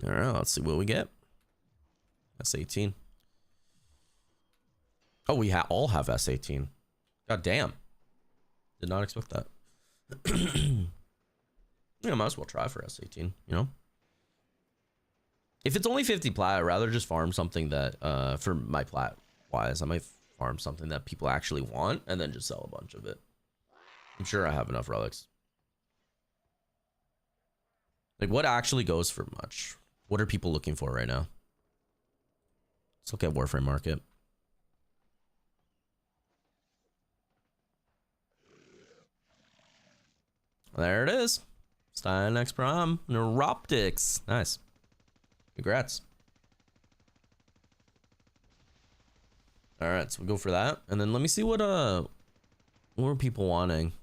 Alright, let's see what we get. S18. Oh, we all have S18. God damn. Did not expect that. Yeah, might as well try for S18, you know? If it's only 50 plat, I'd rather just farm something that, for my plat wise, I might farm something that people actually want and then just sell a bunch of it. I'm sure I have enough relics. Like, what actually goes for much? What are people looking for right now? Let's look at Warframe Market. There it is. Stynex Prime. Neuroptics. Nice. Congrats. Alright, so we go for that. And then let me see what are people wanting?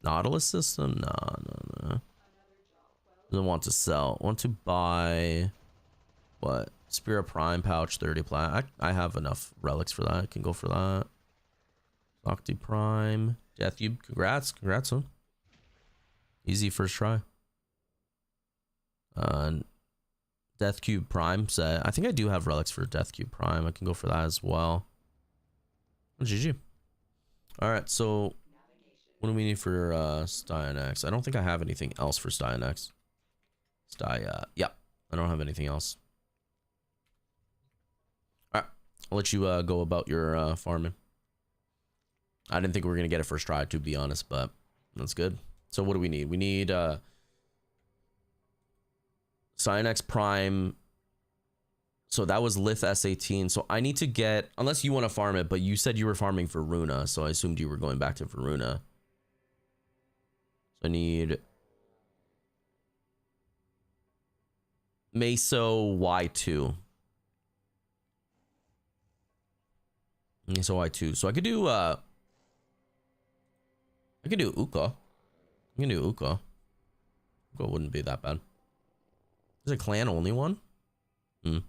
Nautilus system? No. Doesn't want to sell. Want to buy what? Spirit Prime pouch 30 plat. I have enough relics for that. I can go for that. Octi Prime. Death Cube. Congrats, huh? Easy first try. Death Cube Prime set. I think I do have relics for Death Cube Prime. I can go for that as well. GG. Alright, so what do we need for Stynex? I don't think I have anything else for Stynex. Yeah, I don't have anything else. Alright, I'll let you go about your farming. I didn't think we were gonna get it first try, to be honest, but that's good. So what do we need? We need Stynex Prime. So that was Lith S18. So I need to get, unless you want to farm it, but you said you were farming for Runa, so I assumed you were going back to Varuna. So I need Meso Y2. Meso Y2. So I could do Uka. I can do Uka. Uka wouldn't be that bad. Is it clan only one? Let's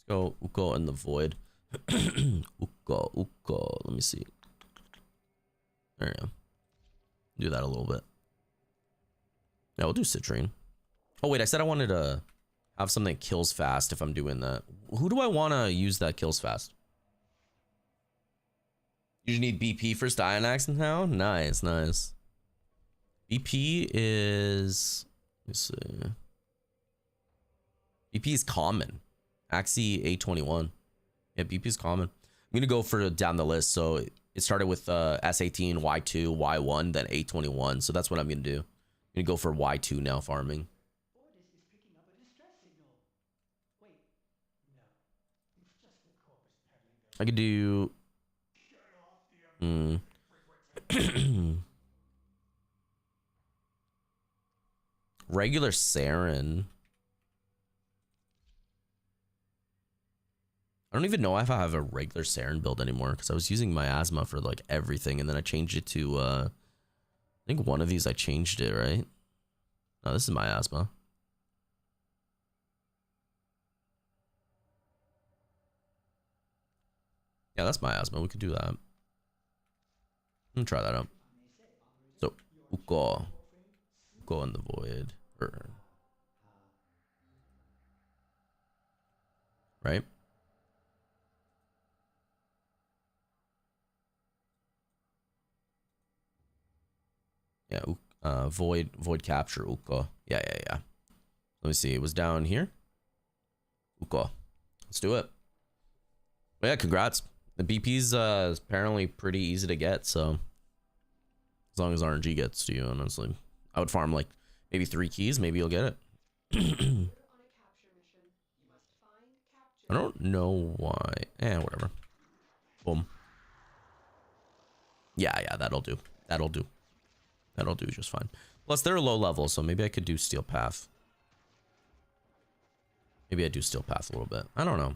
go Uka and the Void. Uka. Uko. Let me see. There you go. Do that a little bit. Yeah, we'll do citrine. Oh wait, I said I wanted to have something that kills fast if I'm doing that. Who do I want to use that kills fast? You need BP for Styanax now? Nice, nice. BP is... Let me see. BP is common. Axie A21. Yeah, BP is common. I'm going to go for down the list. So it started with S18, Y2, Y1, then A21. So that's what I'm going to do. I'm going to go for Y2 now, farming. I could do... regular Saren. I don't even know if I have a regular Saren build anymore because I was using miasma for like everything and then I changed it to I think one of these I changed it, right? No, this is miasma. Yeah, that's miasma. We could do that. I'm gonna try that out. So Uko in the void. Right? Yeah, void capture Uko. Yeah. Let me see. It was down here. Uko. Let's do it. But yeah, congrats. The BP's apparently pretty easy to get, so as long as RNG gets to you, honestly. I would farm like maybe 3 keys, maybe you'll get it. I don't know why. Whatever. Boom. Yeah, that'll do. That'll do just fine. Plus, they're low level, so maybe I could do Steel Path. Maybe I do Steel Path a little bit. I don't know.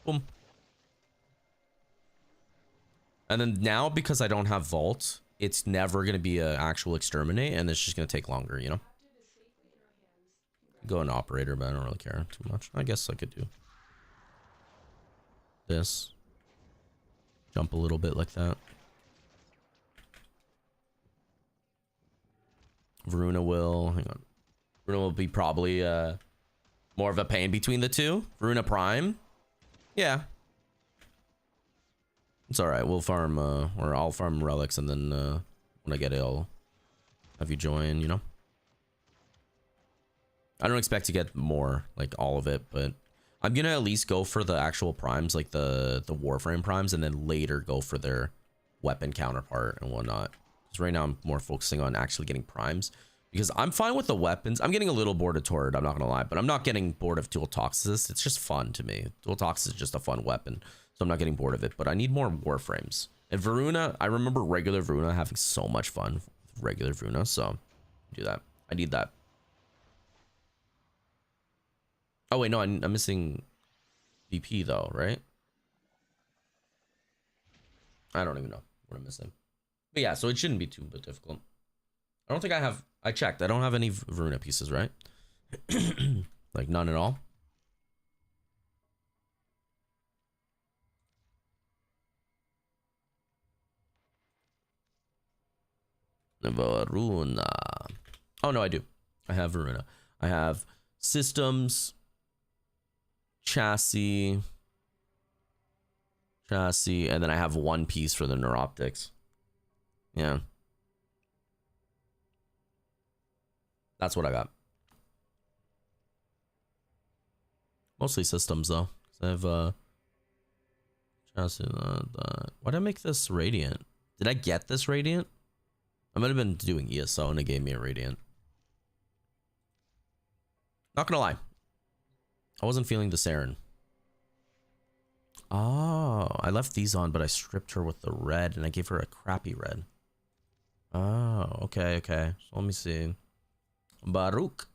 Boom. And then now, because I don't have Vault, it's never going to be an actual Exterminate, and it's just going to take longer, you know? Go an Operator, but I don't really care too much. I guess I could do this. Jump a little bit like that. Varuna will... Hang on. Varuna will be probably more of a pain between the two. Varuna Prime. Yeah. It's alright. We'll farm... or I'll farm relics, and then when I get it, I'll have you join, you know? I don't expect to get more, like all of it, but I'm gonna at least go for the actual primes, like the Warframe primes, and then later go for their weapon counterpart and whatnot. Because right now I'm more focusing on actually getting primes, because I'm fine with the weapons. I'm getting a little bored of Torrid, I'm not gonna lie, but I'm not getting bored of Dual Toxicist. It's just fun to me. Dual Toxicist is just a fun weapon, so I'm not getting bored of it, but I need more Warframes. And Varuna, I remember regular Varuna having so much fun with regular Varuna, so do that. I need that. Oh wait, no, I'm missing BP though, right? I don't even know what I'm missing. But yeah, so it shouldn't be too difficult. I don't think I have... I checked. I don't have any Varuna pieces, right? Like none at all. Varuna. Oh no, I do. I have Varuna. I have systems... chassis, and then I have 1 piece for the neuroptics. Yeah, that's what I got. Mostly systems though. I have chassis. Why did I make this radiant? Did I get this radiant? I might have been doing ESO and it gave me a radiant. Not gonna lie, I wasn't feeling the Saren. Oh, I left these on, but I stripped her with the red, and I gave her a crappy red. Oh, okay. So let me see. Baruch,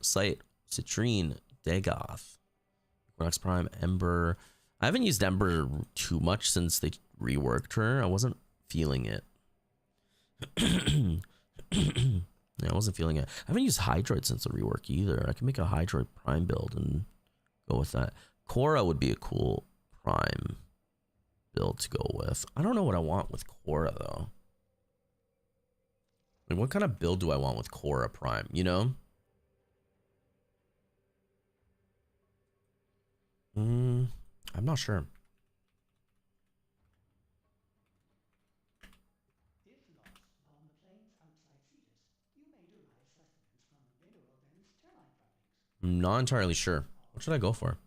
Sight, Citrine, Dagoth, Equinox Prime, Ember. I haven't used Ember too much since they reworked her. I wasn't feeling it. Yeah, I wasn't feeling it. I haven't used Hydroid since the rework either. I can make a Hydroid Prime build and Go with that. Cora would be a cool prime build to go with. I don't know what I want with Cora though. Like, what kind of build do I want with Cora prime, you know? I'm not sure. I'm not entirely sure. What should I go for?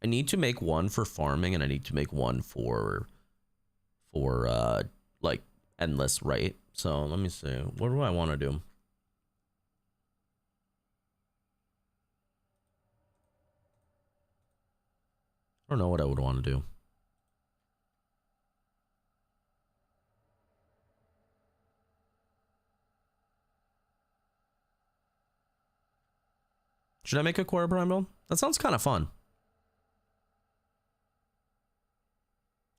I need to make one for farming and I need to make one for like endless, right? So let me see. What do I want to do? I don't know what I would want to do. Should I make a Core Prime build? That sounds kind of fun.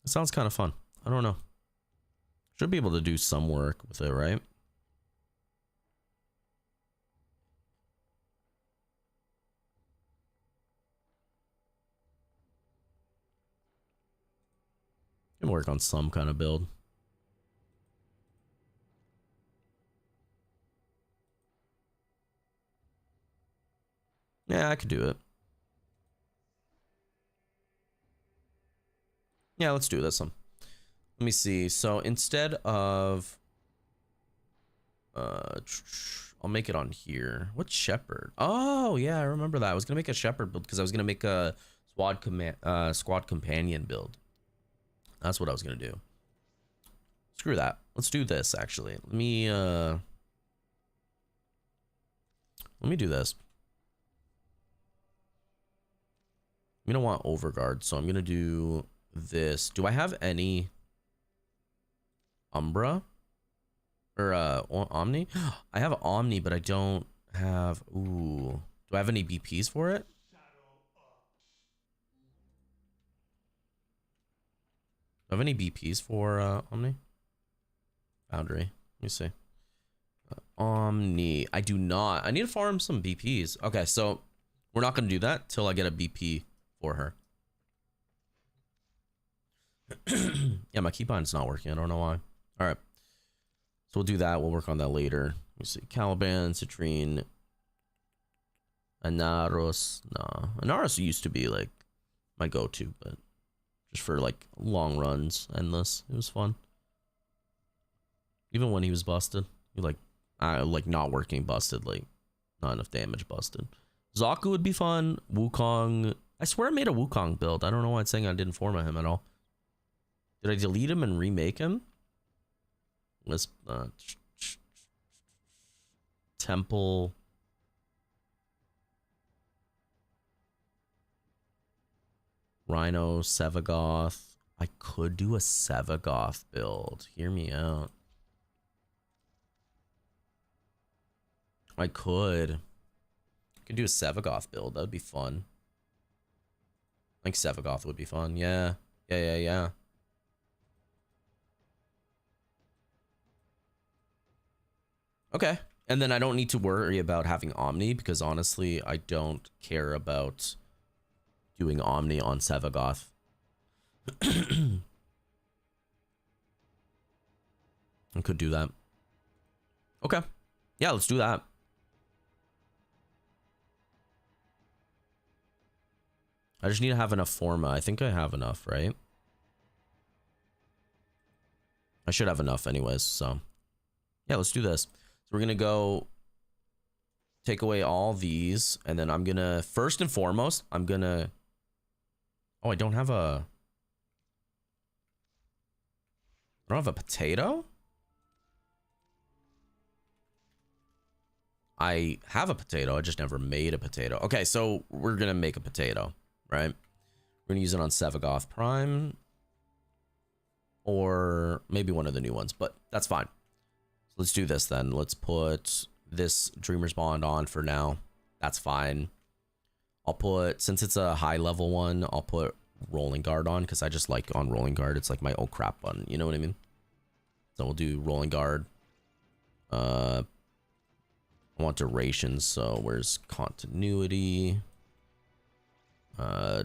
It sounds kind of fun. I don't know. Should be able to do some work with it, right? Can work on some kind of build. Yeah, I could do it. Yeah, let's do this one. Let me see. So instead of I'll make it on here. What's shepherd? Oh yeah, I remember that. I was gonna make a shepherd build because I was gonna make a squad companion build. That's what I was gonna do. Screw that. Let's do this actually. Let me do this. I'm gonna want overguard, so I'm gonna do this. Do I have any Umbra or Omni? I have Omni, but I don't have. Ooh, do I have any BPs for it? Do I have any BPs for Omni? Foundry. Let me see. Omni. I do not. I need to farm some BPs. Okay, so we're not gonna do that till I get a BP for her. Yeah, my keybind's not working. I don't know why. All right. So we'll do that. We'll work on that later. Let me see. Caliban, Citrine, Anaros. Nah. Anaros used to be like my go-to, but just for like long runs, endless. It was fun. Even when he was busted. He like not working busted, like not enough damage busted. Zaku would be fun. Wukong. I swear I made a Wukong build. I don't know why it's saying I didn't format him at all. Did I delete him and remake him? Let's Temple. Rhino, Sevagoth. I could do a Sevagoth build. Hear me out. I could do a Sevagoth build. That would be fun. I think Sevagoth would be fun. Yeah. Yeah. Okay. And then I don't need to worry about having Omni because honestly, I don't care about doing Omni on Sevagoth. I could do that. Okay. Yeah, let's do that. I just need to have enough Forma. I think I have enough, right? I should have enough anyways, so. Yeah, let's do this. So we're gonna go take away all these, and then I'm gonna, first and foremost, I'm gonna... Oh, I don't have a... I don't have a potato? I have a potato, I just never made a potato. Okay, so we're gonna make a potato, right? We're gonna use it on Sevagoth Prime. Or maybe one of the new ones, but that's fine. So let's do this then. Let's put this Dreamer's Bond on for now. That's fine. I'll put, since it's a high level one, I'll put rolling guard on because I just like on rolling guard. It's like my oh crap button. You know what I mean? So we'll do rolling guard. I want durations. So where's continuity? I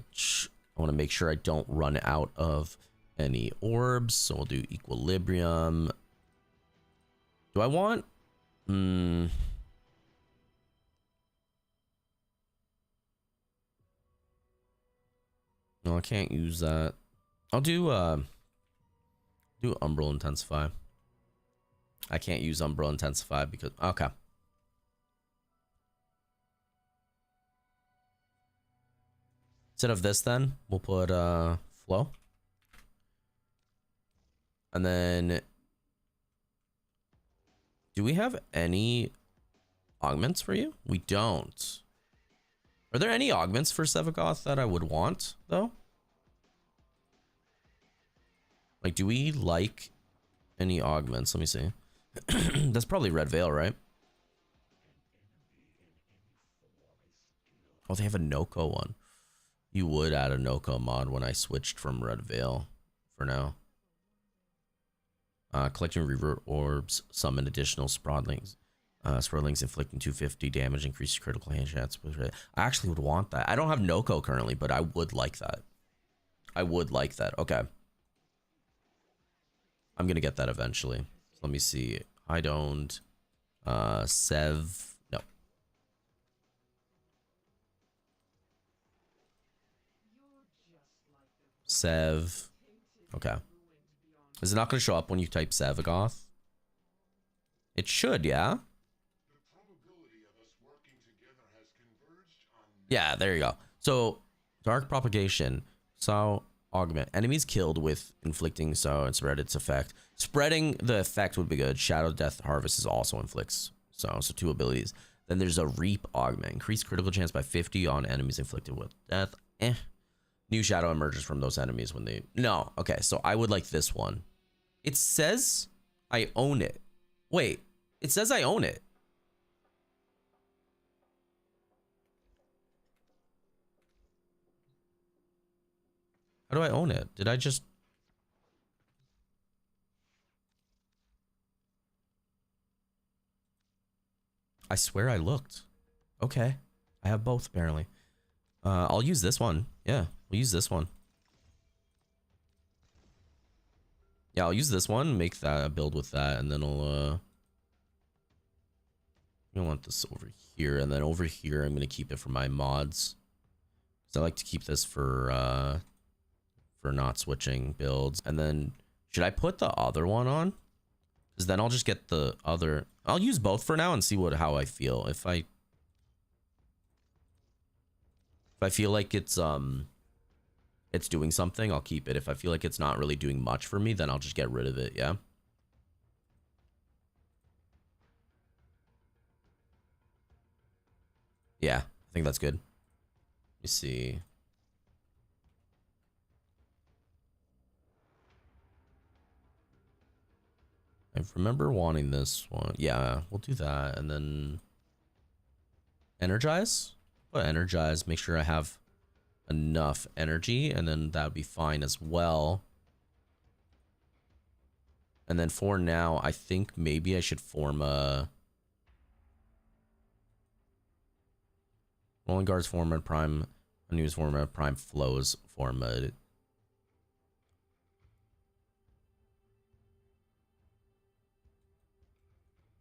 want to make sure I don't run out of any orbs. So we'll do equilibrium. Do I want? No, I can't use that. I'll do Umbral Intensify. I can't use Umbral Intensify because okay. Instead of this, then we'll put flow, and then do we have any augments for you? We don't. Are there any augments for Sevagoth that I would want though? Like, do we like any augments? Let me see. That's probably Red Veil, right? Oh, they have a Noko one. You would add a Noko mod when I switched from Red Veil for now. Collecting revert orbs, summon additional Sprodlings. Sprodlings inflicting 250 damage, increase critical hand shots. I actually would want that. I don't have Noko currently, but I would like that. I would like that. Okay. I'm gonna get that eventually. So let me see. I don't. Sev. No. Sev. Okay. Is it not going to show up when you type Sevagoth? It should, yeah? Yeah, there you go. So, Dark Propagation. So, augment. Enemies killed with inflicting so and spread its effect. Spreading the effect would be good. Shadow Death Harvest is also inflicts. So 2 abilities. Then there's a Reap augment. Increase critical chance by 50 on enemies inflicted with death. New shadow emerges from those enemies when they... No. Okay, so I would like this one. It says I own it. Wait, it says I own it. How do I own it? Did I just... I swear I looked. Okay. I have both, apparently. I'll use this one. Yeah, we'll use this one. Yeah, I'll use this one, make that build with that, and then I'll I want this over here, and then over here I'm gonna keep it for my mods. So I like to keep this for not switching builds. And then should I put the other one on? Because then I'll just get the other. I'll use both for now and see how I feel. If I feel like it's doing something, I'll keep it. If I feel like it's not really doing much for me, then I'll just get rid of it, yeah? Yeah, I think that's good. Let me see. I remember wanting this one. Yeah, we'll do that. And then energize. Put energize, make sure I have enough energy, and then that would be fine as well. And then for now, I think maybe I should form a rolling guards format prime, a news format prime flows format.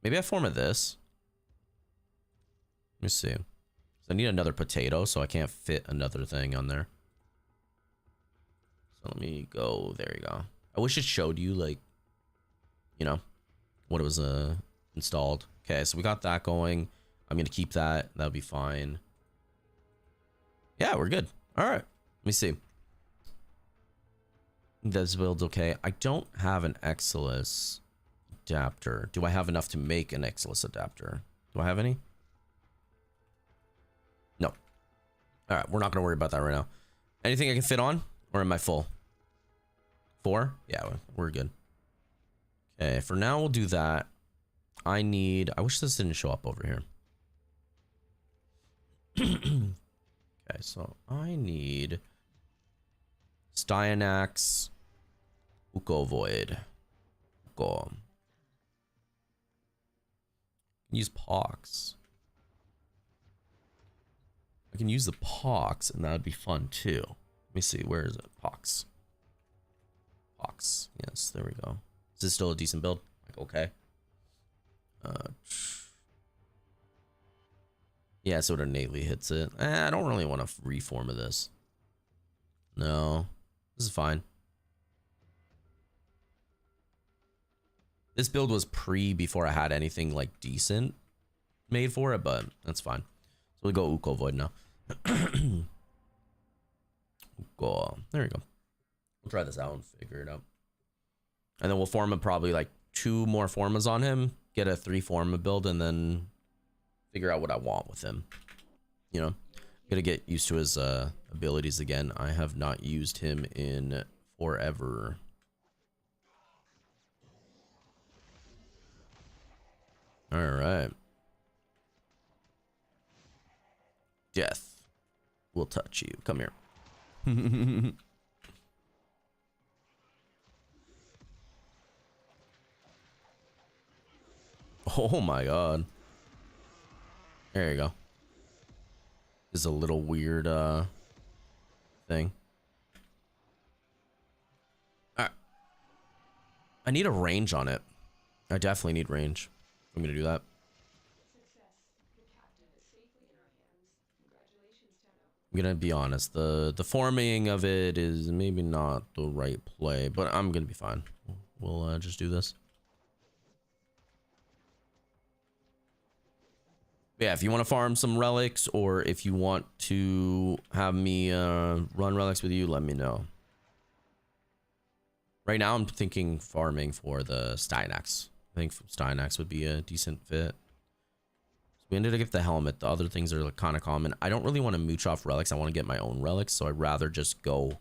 Maybe I format this. Let me see. I need another potato, so I can't fit another thing on there. So let me go. There you go. I wish it showed you, like, you know, what it was installed. Okay, so we got that going. I'm going to keep that. That'll be fine. Yeah, we're good. All right. Let me see. This build's okay. I don't have an Exilus adapter. Do I have enough to make an Exilus adapter? Do I have any? No. All right, we're not going to worry about that right now. Anything I can fit on? Or am I full? 4? Yeah, we're good. Okay, for now we'll do that. I wish this didn't show up over here. Okay, so I need Styanax, Uko Void. Uko. Use Pox. I can use the Pox, and that would be fun too. Let me see, where is it? Pox. Pox. Yes, there we go. Is this still a decent build? Like, okay. Yeah, so it innately hits it. I don't really want to reform of this. No, this is fine. This build was before I had anything like decent made for it, but that's fine. So we go Uko Void now. Uko. There you go. We'll try this out and figure it out. And then we'll form a probably like 2 more formas on him, get a 3 forma build, and then figure out what I want with him. You know, gotta get used to his abilities again. I have not used him in forever. All right. Death will touch you. Come here. Oh my god. There you go. This is a little weird thing. Alright. I need a range on it. I definitely need range. I'm gonna do that. I'm gonna be honest. The forming of it is maybe not the right play, but I'm gonna be fine. We'll just do this. Yeah, if you want to farm some relics, or if you want to have me run relics with you, let me know. Right now, I'm thinking farming for the Styanax. I think Styanax would be a decent fit. So we ended up get the helmet. The other things are like kind of common. I don't really want to mooch off relics. I want to get my own relics, so I'd rather just go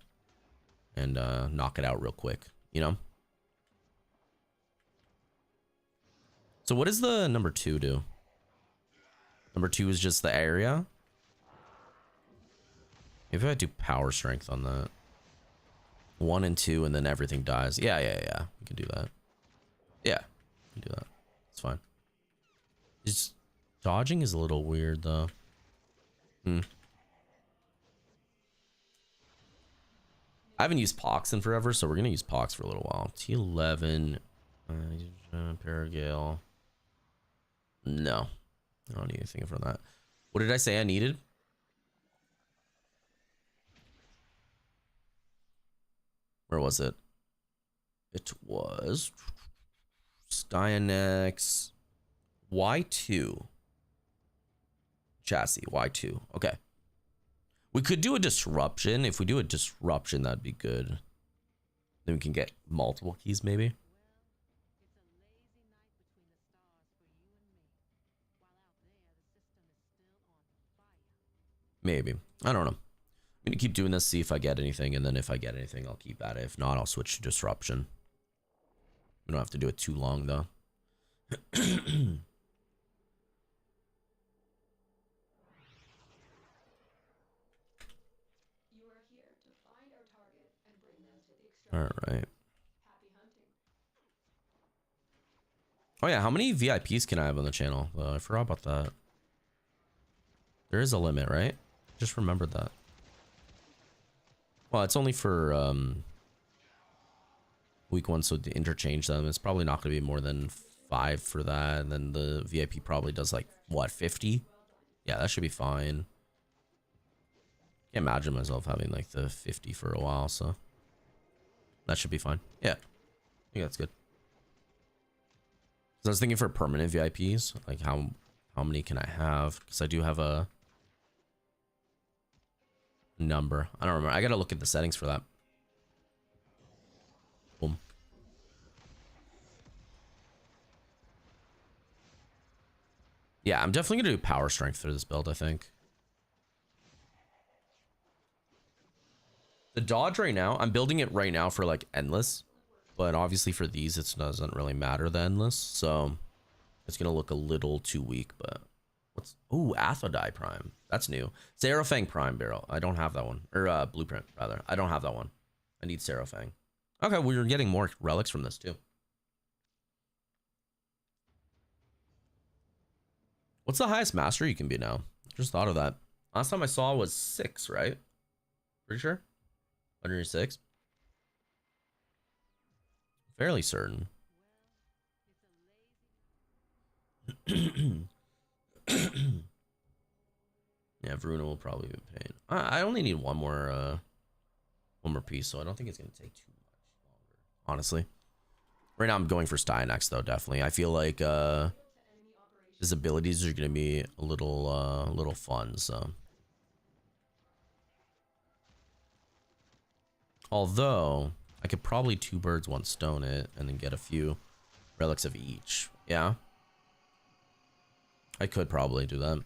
and knock it out real quick, you know? So what does the number 2 do? Number 2 is just the area. Maybe if I do power strength on that. 1 and 2, and then everything dies. Yeah. We can do that. Yeah, we can do that. It's fine. Just dodging is a little weird though. I haven't used Pox in forever, so we're gonna use Pox for a little while. T11, Paragale. No. I don't need anything from that. What did I say I needed? Where was it? It was Styanax Y2 chassis. Y2. Okay. We could do a disruption. If we do a disruption, that'd be good. Then we can get multiple keys, maybe. Maybe. I don't know. I'm gonna keep doing this, see if I get anything, and then if I get anything, I'll keep at it. If not, I'll switch to disruption. We don't have to do it too long, though. All right. Oh yeah, how many VIPs can I have on the channel? I forgot about that. There is a limit, right? Just remembered that. Well, it's only for week 1, so to interchange them, it's probably not going to be more than 5 for that. And then the VIP probably does like what, 50? Yeah, that should be fine. Can't imagine myself having like the 50 for a while, so that should be fine. Yeah, I think that's good. So I was thinking for permanent VIPs, like how many can I have? Because I do have a number. I don't remember. I gotta look at the settings for that. Boom. Yeah, I'm definitely gonna do power strength for this build, I think. The dodge right now, I'm building it right now for like endless, but obviously for these it doesn't really matter the endless, so it's gonna look a little too weak. But what's, ooh, Athodai Prime, that's new. Zarafang Prime barrel, I don't have that one, or blueprint rather, I don't have that one. I need Serafang. Okay, we're getting more relics from this too. What's the highest master you can be now? Just thought of that. Last time I saw was 6, right? Pretty sure? 106? Fairly certain. Yeah, Veruna will probably be a pain. I only need one more piece, so I don't think it's gonna take too much longer. Honestly. Right now I'm going for Styanax though, definitely. I feel like his abilities are gonna be a little fun, so. Although I could probably 2 birds, 1 stone it, and then get a few relics of each. Yeah. I could probably do that.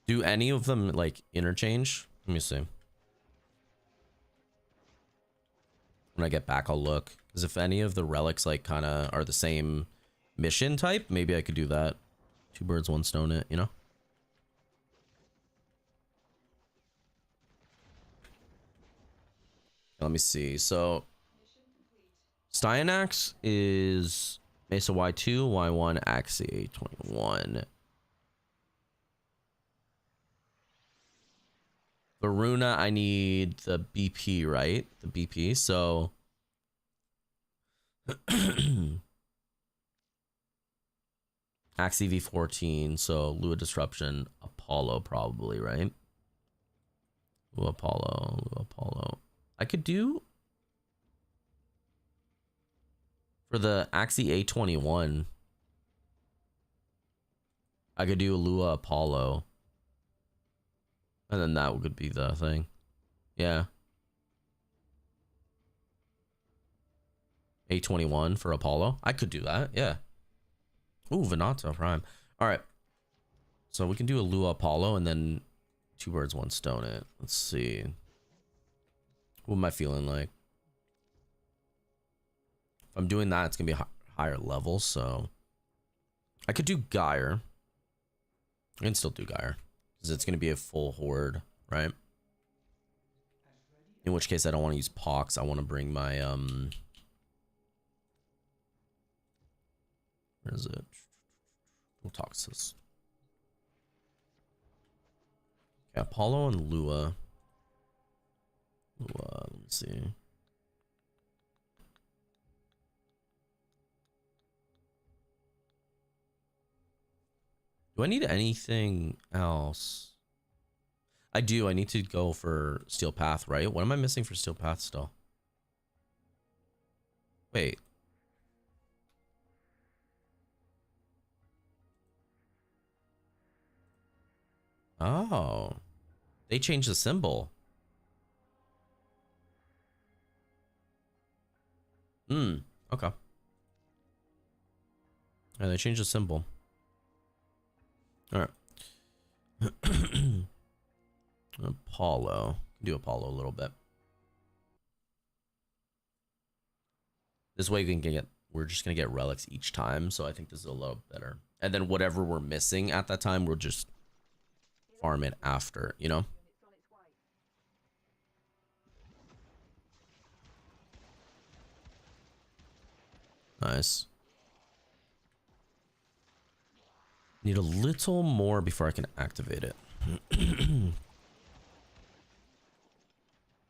Do any of them like interchange? Let me see. When I get back, I'll look. Because if any of the relics like kind of are the same mission type, maybe I could do that. 2 birds, 1 stone it, you know? Let me see. So Styanax is Mesa Y2, Y1, Axie A21. Varuna, I need the BP, right? The BP, so Axie V14, so Lua Disruption, Apollo probably, right? Lua Apollo. I could do for the Axie A21. I could do Lua Apollo. And then that would be the thing. Yeah. A21 for Apollo. I could do that, yeah. Ooh, Venata Prime. Alright. So we can do a Lua Apollo and then 2 birds, 1 stone it. Let's see. What am I feeling like? If I'm doing that, it's going to be a higher level, so... I could do Gyre. I can still do Gyre. Because it's going to be a full horde, right? In which case, I don't want to use Pox. I want to bring my, where is it? We'll talk to this. Okay, Apollo and Lua. Let me see. Do I need anything else? I do. I need to go for Steel Path, right? What am I missing for Steel Path still? Wait. Oh. They changed the symbol. Okay. Yeah, they changed the symbol. Alright. Apollo. Do Apollo a little bit. This way we can get, we're just gonna get relics each time, so I think this is a little better. And then whatever we're missing at that time, we'll just farm it after, you know? Nice. Need a little more before I can activate it.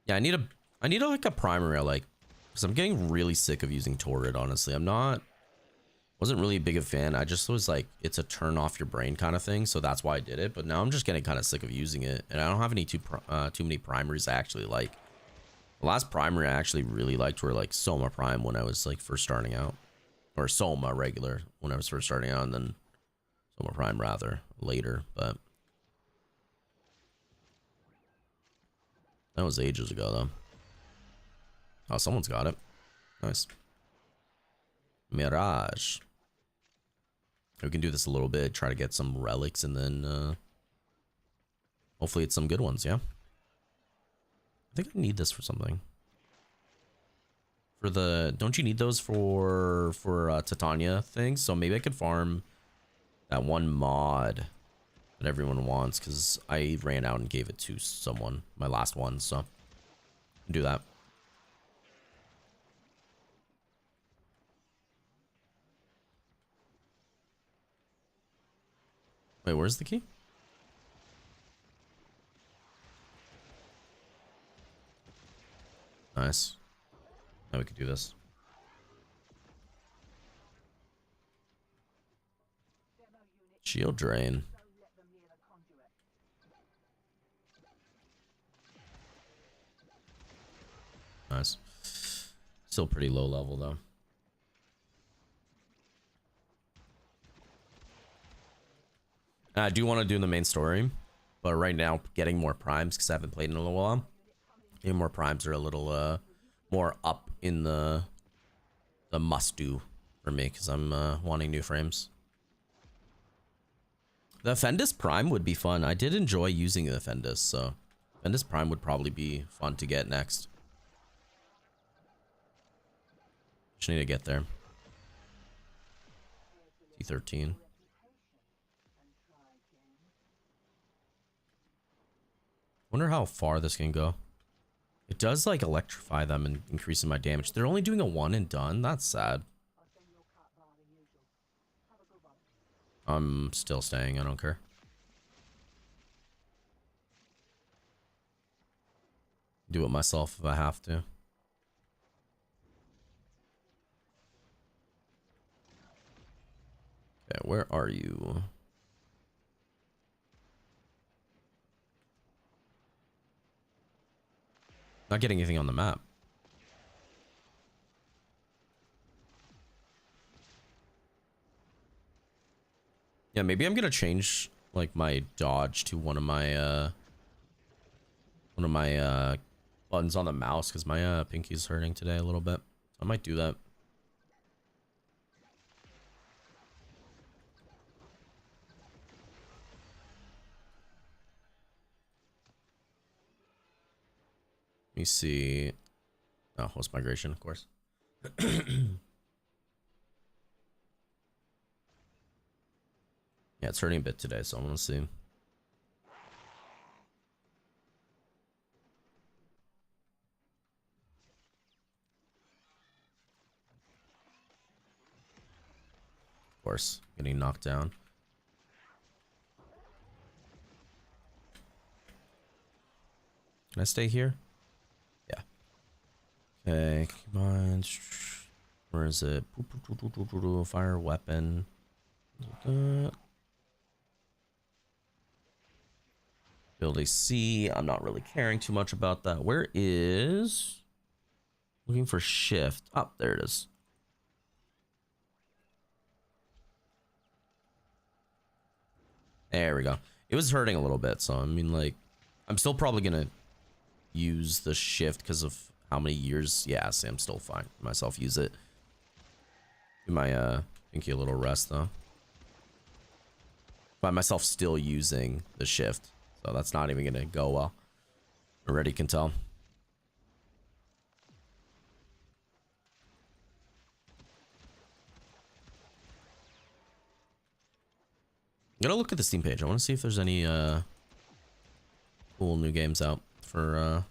Yeah, I need like a primary I like, because I'm getting really sick of using Torrid, honestly. Wasn't really a big a fan. I just was like, it's a turn off your brain kind of thing, so that's why I did it. But now I'm just getting kind of sick of using it, and I don't have any too many primaries I actually like. The last primary I actually really liked were like Soma Prime when I was like first starting out, or Soma regular when I was first starting out, and then Soma Prime rather later. But that was ages ago though. Oh, someone's got it. Nice. Mirage. We can do this a little bit, try to get some relics, and then hopefully it's some good ones, yeah? I think I need this for something. For the, don't you need those for Titania things? So maybe I could farm that one mod that everyone wants, because I ran out and gave it to someone, my last one, so do that. Wait, where's the key? Nice. Now we could do this. Shield drain. Nice. Still pretty low level though. I do want to do the main story, but right now getting more primes because I haven't played in a little while. Getting more primes are a little more up in the must do for me because I'm wanting new frames. The Fendus Prime would be fun. I did enjoy using the Fendus, so Fendus Prime would probably be fun to get next. Just need to get there. T13. Wonder how far this can go. It does like electrify them and increasing my damage. They're only doing a 1 and done. That's sad. I'm still staying. I don't care. Do it myself if I have to. Okay, where are you? Not getting anything on the map. Yeah, maybe I'm gonna change like my dodge to one of my buttons on the mouse because my pinky's hurting today a little bit. I might do that. Let me see. Oh, host migration, of course. Yeah, it's hurting a bit today, so I want to see. Of course, getting knocked down. Can I stay here? Yeah. Okay, come on. Where is it? Fire weapon. Build a C. I'm not really caring too much about that. Where is... Looking for shift. Oh, there it is. There we go. It was hurting a little bit, so I mean, like, I'm still probably gonna use the shift because of how many years. Yeah, see, I'm still fine. Myself use it. Do my pinky a little rest though. Find myself still using the shift, so that's not even gonna go well. Already can tell. I'm gonna look at the Steam page. I want to see if there's any cool new games out for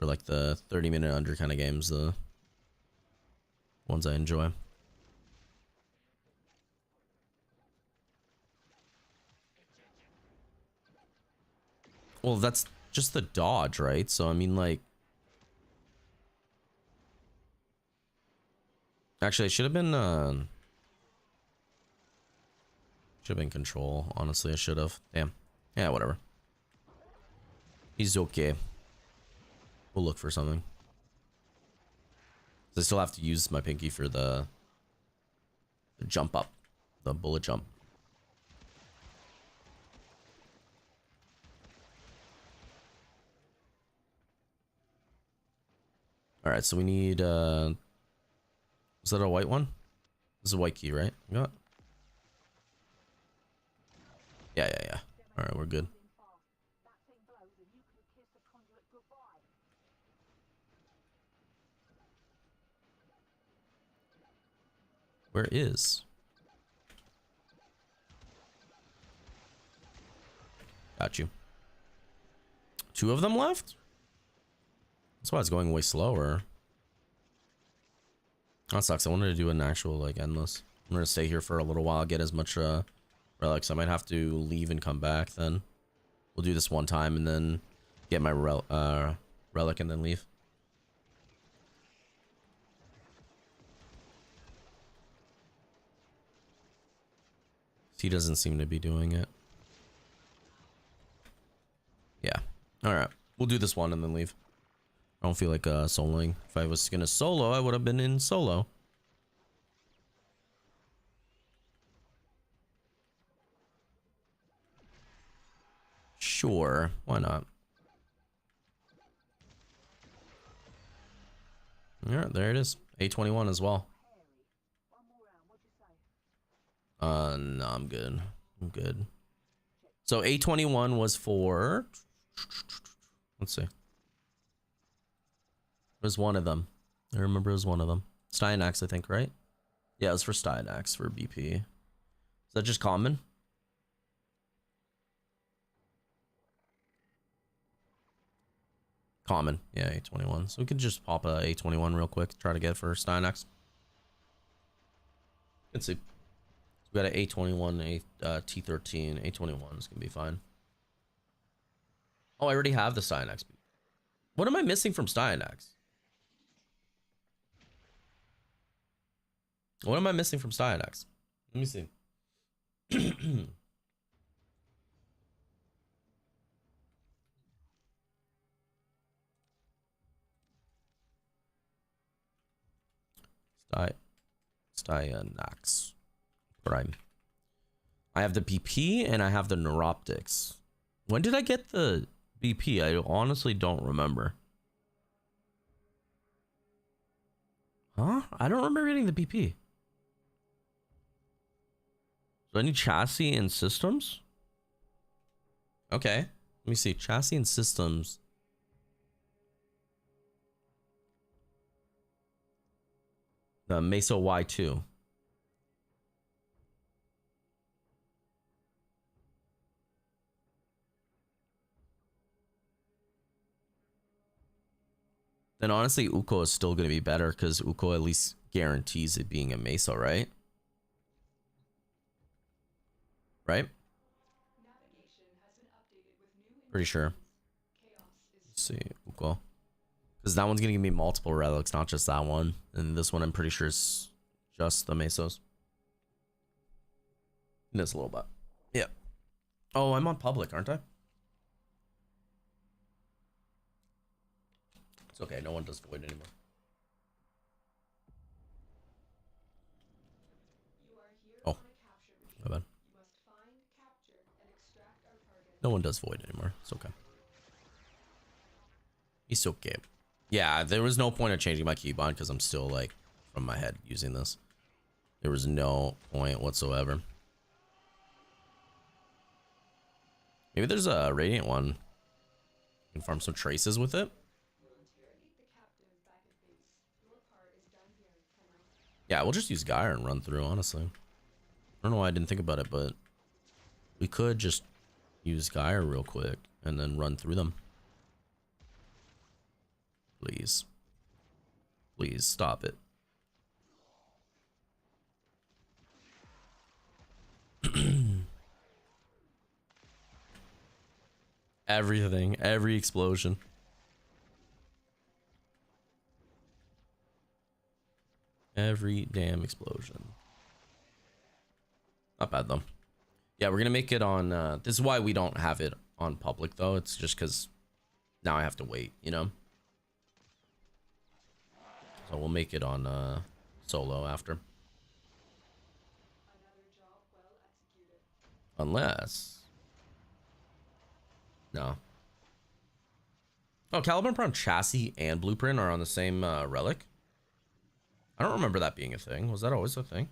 like the 30-minute under kind of games, the ones I enjoy. Well, that's just the dodge, right? So I mean, like, actually, I should have been control. Honestly, I should have. Damn. Yeah, whatever. He's okay. We'll look for something. I still have to use my pinky for the jump up, the bullet jump. All right, so we need. Is that a white one? This is a white key, right? You got? Yeah. All right, we're good. Where is? Got you. 2 of them left? That's why it's going way slower. That sucks. I wanted to do an actual, like, endless. I'm gonna stay here for a little while, get as much, relics. I might have to leave and come back then. We'll do this one time and then get my relic and then leave. He doesn't seem to be doing it. Yeah. Alright. We'll do this one and then leave. I don't feel like soloing. If I was gonna solo, I would have been in solo. Sure. Why not? Alright, there it is. A21 as well. No, I'm good. I'm good. So A21 was for... Let's see. It was one of them. I remember it was one of them. Styanax, I think, right? Yeah, it was for Styanax for BP. Is that just common? Common. Yeah, A21. So we could just pop a A21 real quick. Try to get it for Styanax. Let's see. We got an A21, a T13, A21 is gonna be fine. Oh, I already have the Styanax. What am I missing from Styanax? What am I missing from Styanax? Let me see. Styanax Prime. I have the BP and I have the Neuroptics. When did I get the BP? I honestly don't remember. Huh? I don't remember getting the BP. So any chassis and systems? Okay. Let me see. Chassis and systems. The Mesa Y2. Then honestly, Uko is still going to be better because Uko at least guarantees it being a Mesa, right? Right? Pretty sure. Let's see, Uko. Because that one's going to give me multiple relics, not just that one. And this one I'm pretty sure is just the Mesos. This a little bit. Yeah. Oh, I'm on public, aren't I? It's okay, no one does void anymore. Oh, my bad. No one does void anymore. It's okay. It's okay. Yeah, there was no point of changing my keybind because I'm still like from my head using this. There was no point whatsoever. Maybe there's a radiant one. You can farm some traces with it. Yeah, we'll just use Gyre and run through, honestly. I don't know why I didn't think about it, but we could just use Gyre real quick and then run through them. Please. Please stop it. Everything, every explosion. Every damn explosion. Not bad though. Yeah, we're gonna make it on this is why we don't have it on public though. It's just because now I have to wait, you know. So we'll make it on solo after. Unless no. Oh, Caliban Prime chassis and blueprint are on the same relic. I don't remember that being a thing. Was that always a thing?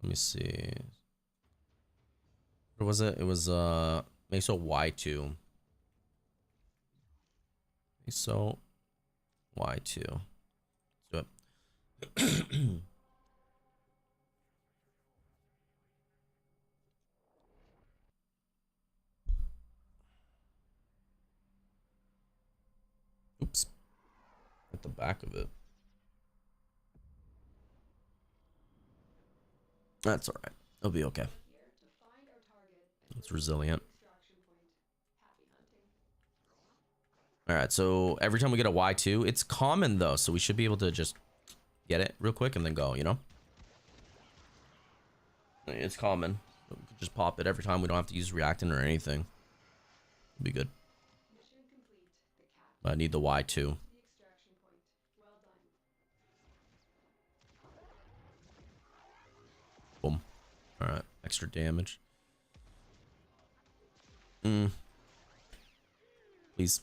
Let me see. Or was it? It was Mesa Y2. Mesa Y2. Oops. At the back of it. That's all right. It'll be okay. It's resilient. All right, so every time we get a Y2, it's common though, so we should be able to just get it real quick and then go, you know? It's common. So we could just pop it every time. We don't have to use reactant or anything. It'll be good. I need the Y2. Boom. All right, extra damage. Please.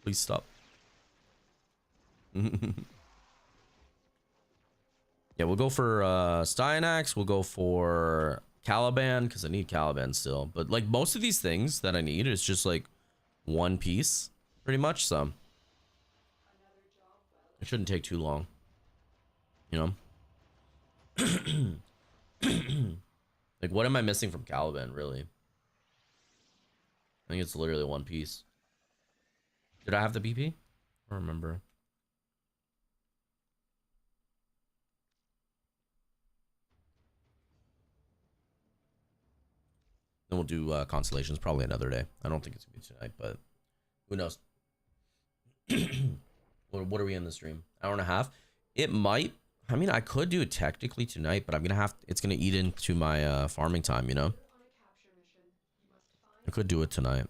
Please stop. Yeah, we'll go for Styanax. We'll go for Caliban because I need Caliban still. But like most of these things that I need is just like one piece, pretty much. So it shouldn't take too long, you know. Like, what am I missing from Caliban, really? I think it's literally one piece. Did I have the BP? I don't remember. Then we'll do constellations probably another day. I don't think it's gonna be tonight, but who knows? What are we in the stream? Hour and a half? It might. I mean, I could do it technically tonight, but I'm gonna have. It's gonna eat into my farming time, you know. I could do it tonight.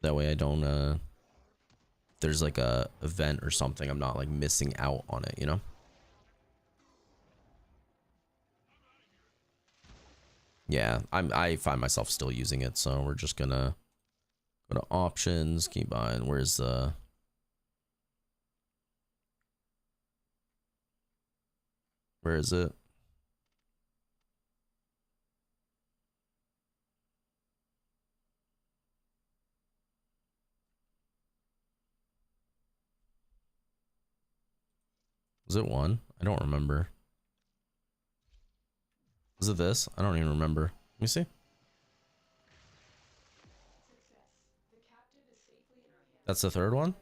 That way, I don't. If there's like a event or something, I'm not like missing out on it, you know. Yeah, I find myself still using it, so we're just gonna go to options, keep buying. Where's the where is it? Was it one? I don't remember. Was it this? I don't even remember. Let me see. That's the third one?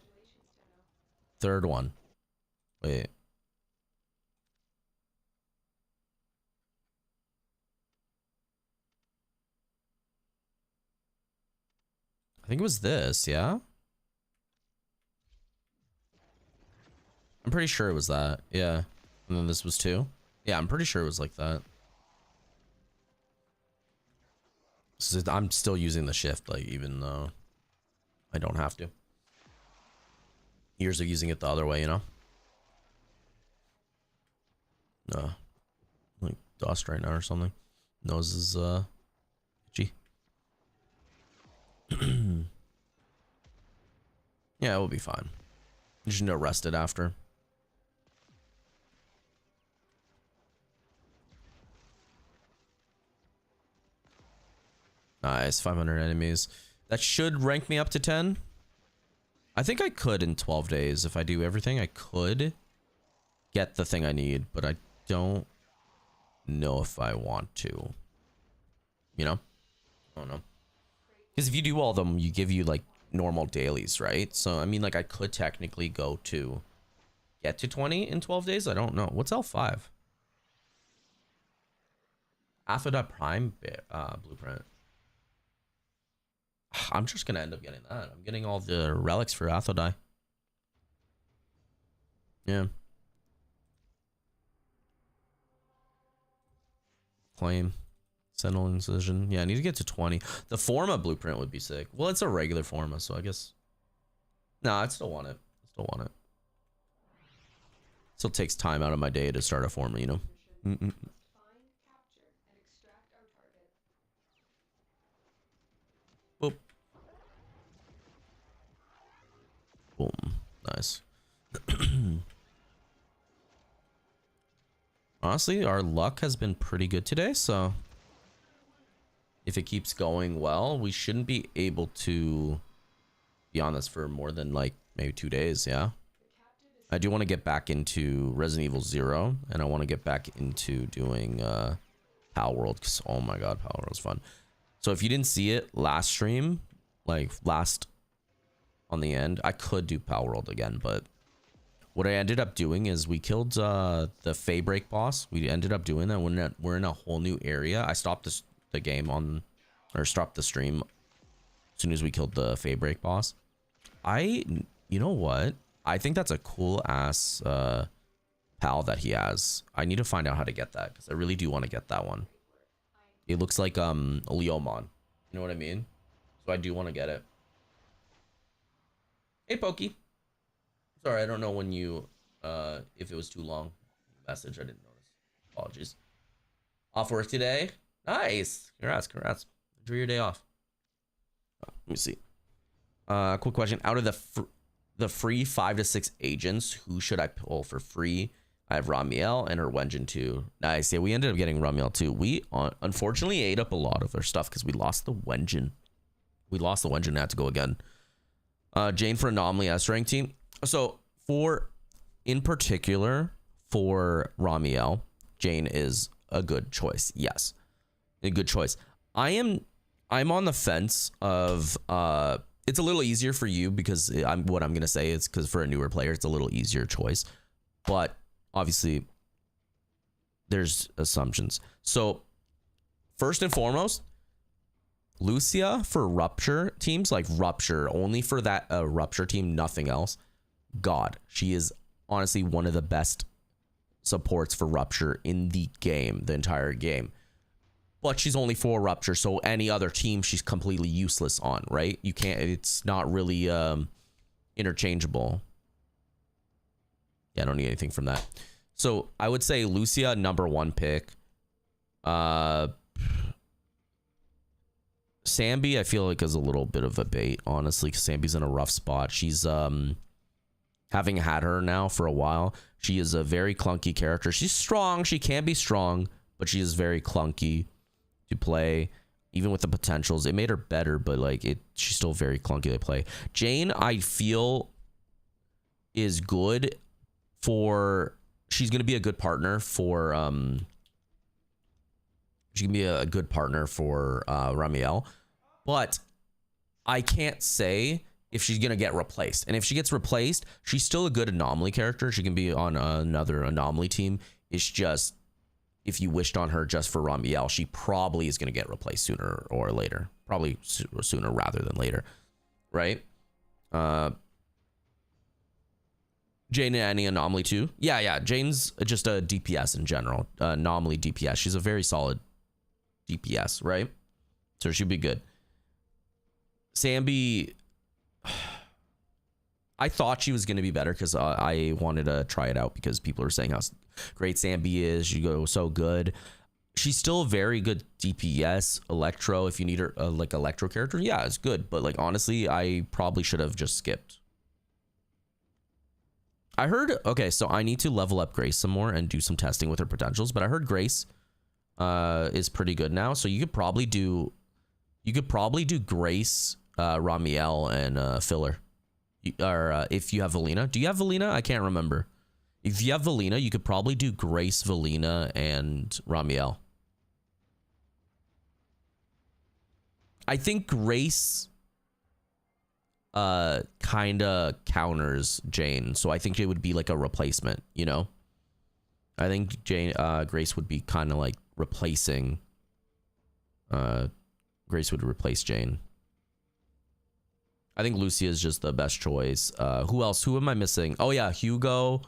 Third one. Wait. I think it was this, yeah? I'm pretty sure it was that. Yeah. And then this was two. Yeah, I'm pretty sure it was like that. So I'm still using the shift, like, even though I don't have to. Years of using it the other way, you know? Like dust right now or something. Nose is itchy. Yeah, it will be fine. You should know rested after. Nice, 500 enemies. That should rank me up to 10. I think I could in 12 days. If I do everything, I could get the thing I need, but I don't know if I want to. You know? I don't know. Because if you do all of them, you give you like normal dailies, right? So, I mean, like, I could technically go to get to 20 in 12 days. I don't know. What's L5? Aphrodite Prime blueprint. I'm just gonna end up getting that. I'm getting all the relics for Aphrodite. Yeah. Claim. Sentinel Incision. Yeah, I need to get to 20. The Forma blueprint would be sick. Well, it's a regular Forma, so I guess. No, I still want it. Still want it. Still takes time out of my day to start a Forma, you know? Boop. Boom. Nice. Honestly, our luck has been pretty good today, so if it keeps going well, we shouldn't be able to be on this for more than like maybe 2 days, yeah? I do want to get back into Resident Evil 0, and I want to get back into doing Pal World, because oh my god, Pal World was fun. So if you didn't see it last stream, like last on the end, I could do Pal World again, but what I ended up doing is we killed the Fay Break boss. We ended up doing that. We're in a whole new area. I stopped the game on, or stopped the stream as soon as we killed the Fay Break boss. You know what? I think that's a cool ass pal that he has. I need to find out how to get that, because I really do want to get that one. It looks like a Leomon. You know what I mean? So I do want to get it. Hey Pokey. Sorry, I don't know when you if it was too long message. I didn't notice. Apologies. Off work today. Nice. Congrats. Enjoy your day off. Let me see. Quick question. Out of the free 5 to 6 agents, who should I pull for free? I have Ramiel and her Wenjin too. Nice. Yeah, we ended up getting Ramiel too. We unfortunately ate up a lot of their stuff because we lost the Wenjin. And had to go again. Jane for Anomaly S rank team. So in particular for Ramiel, Jane is a good choice. Yes, a good choice. I'm on the fence of it's a little easier for you because what I'm gonna say is because for a newer player it's a little easier choice, but obviously there's assumptions. So first and foremost, Lucia for Rupture teams, like Rupture, only for that Rupture team, nothing else. God, she is honestly one of the best supports for Rupture in the game, the entire game. But she's only for Rupture, so any other team she's completely useless on, right? You can't, it's not really interchangeable. Yeah, I don't need anything from that. So I would say Lucia, #1 pick. Sambi, I feel like is a little bit of a bait, honestly, because Sambi's in a rough spot. She's having had her now for a while. She is a very clunky character. She's strong. She can be strong, but she is very clunky to play. Even with the potentials, it made her better, but like she's still very clunky to play. Jane, I feel, is good for. She's gonna be a good partner for. She can be a good partner for Ramiel, but I can't say if she's gonna get replaced. And if she gets replaced, she's still a good anomaly character. She can be on another anomaly team. It's just if you wished on her just for Ramiel, she probably is gonna get replaced sooner or later. Probably sooner rather than later, right? Jane and any anomaly too. Yeah. Jane's just a DPS in general. Anomaly DPS. She's a very solid DPS, right? So she'd be good. Sambi, I thought she was going to be better because I wanted to try it out because people are saying how great Sambi is. She goes so good. She's still a very good DPS. Electro, if you need her like Electro character, yeah, it's good. But like honestly, I probably should have just skipped. I heard, okay, so I need to level up Grace some more and do some testing with her potentials. But I heard Grace is pretty good now. So you could probably do Grace, Ramiel, and Filler. Or if you have Valina. Do you have Valina? I can't remember. If you have Valina, you could probably do Grace, Valina, and Ramiel. I think Grace kind of counters Jane, so I think it would be like a replacement, you know? I think Grace would be kind of like replacing Grace would replace Jane. I think Lucia is just the best choice. Who else? Who am I missing? Oh yeah, Hugo.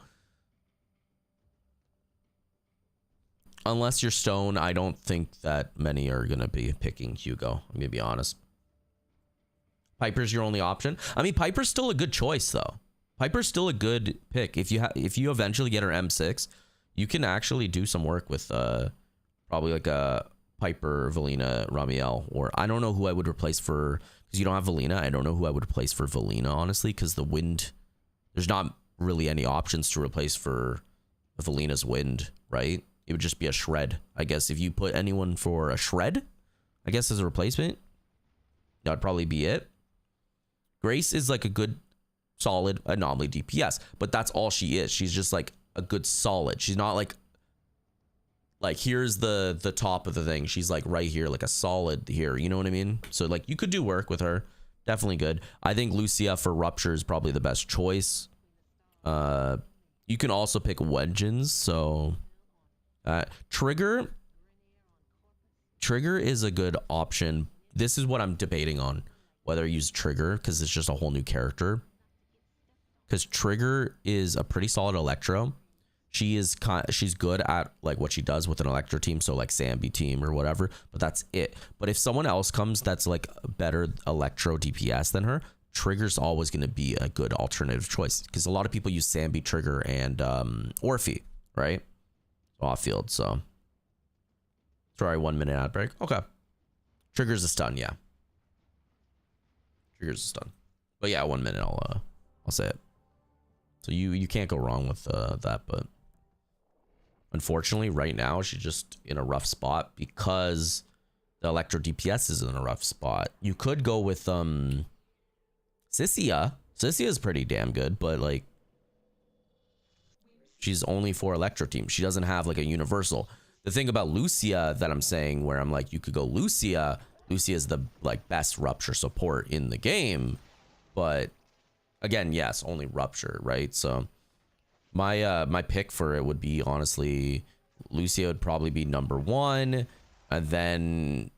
Unless you're Stone, I don't think that many are gonna be picking Hugo. I'm gonna be honest. Piper's your only option. I mean, Piper's still a good choice though. Piper's still a good pick. If you eventually get her M6, you can actually do some work with probably like a Piper, Valina, Ramiel, or I don't know who I would replace for, because you don't have Valina. I don't know who I would replace for Valina, honestly, because the wind, there's not really any options to replace for Valina's wind, right? It would just be a shred. I guess if you put anyone for a shred, I guess as a replacement, that would probably be it. Grace is like a good solid anomaly DPS, but that's all she is. She's just like a good solid. She's not like here's the top of the thing. She's like right here, like a solid here. You know what I mean? So like you could do work with her. Definitely good. I think Lucia for Rupture is probably the best choice. You can also pick Wenjins. So Trigger is a good option. This is what I'm debating on, whether I use Trigger because it's just a whole new character. Because Trigger is a pretty solid Electro. She's good at like what she does with an Electro team, so like Sambi team or whatever, but that's it. But if someone else comes that's like a better Electro DPS than her, Trigger's always going to be a good alternative choice because a lot of people use Sambi, Trigger, and Orphe, right? Off field, so sorry, 1 minute ad break. Okay, Trigger's a stun, yeah. Trigger's a stun, but yeah, 1 minute. I'll say it. So you can't go wrong with that, but unfortunately, right now she's just in a rough spot because the Electro DPS is in a rough spot. You could go with Sissia. Sissia is pretty damn good, but like she's only for Electro team. She doesn't have like a universal. The thing about Lucia that I'm saying, where I'm like, you could go Lucia. Lucia is the like best Rupture support in the game, but again, yes, only Rupture, right? So my pick for it would be honestly Lucia would probably be number 1, and then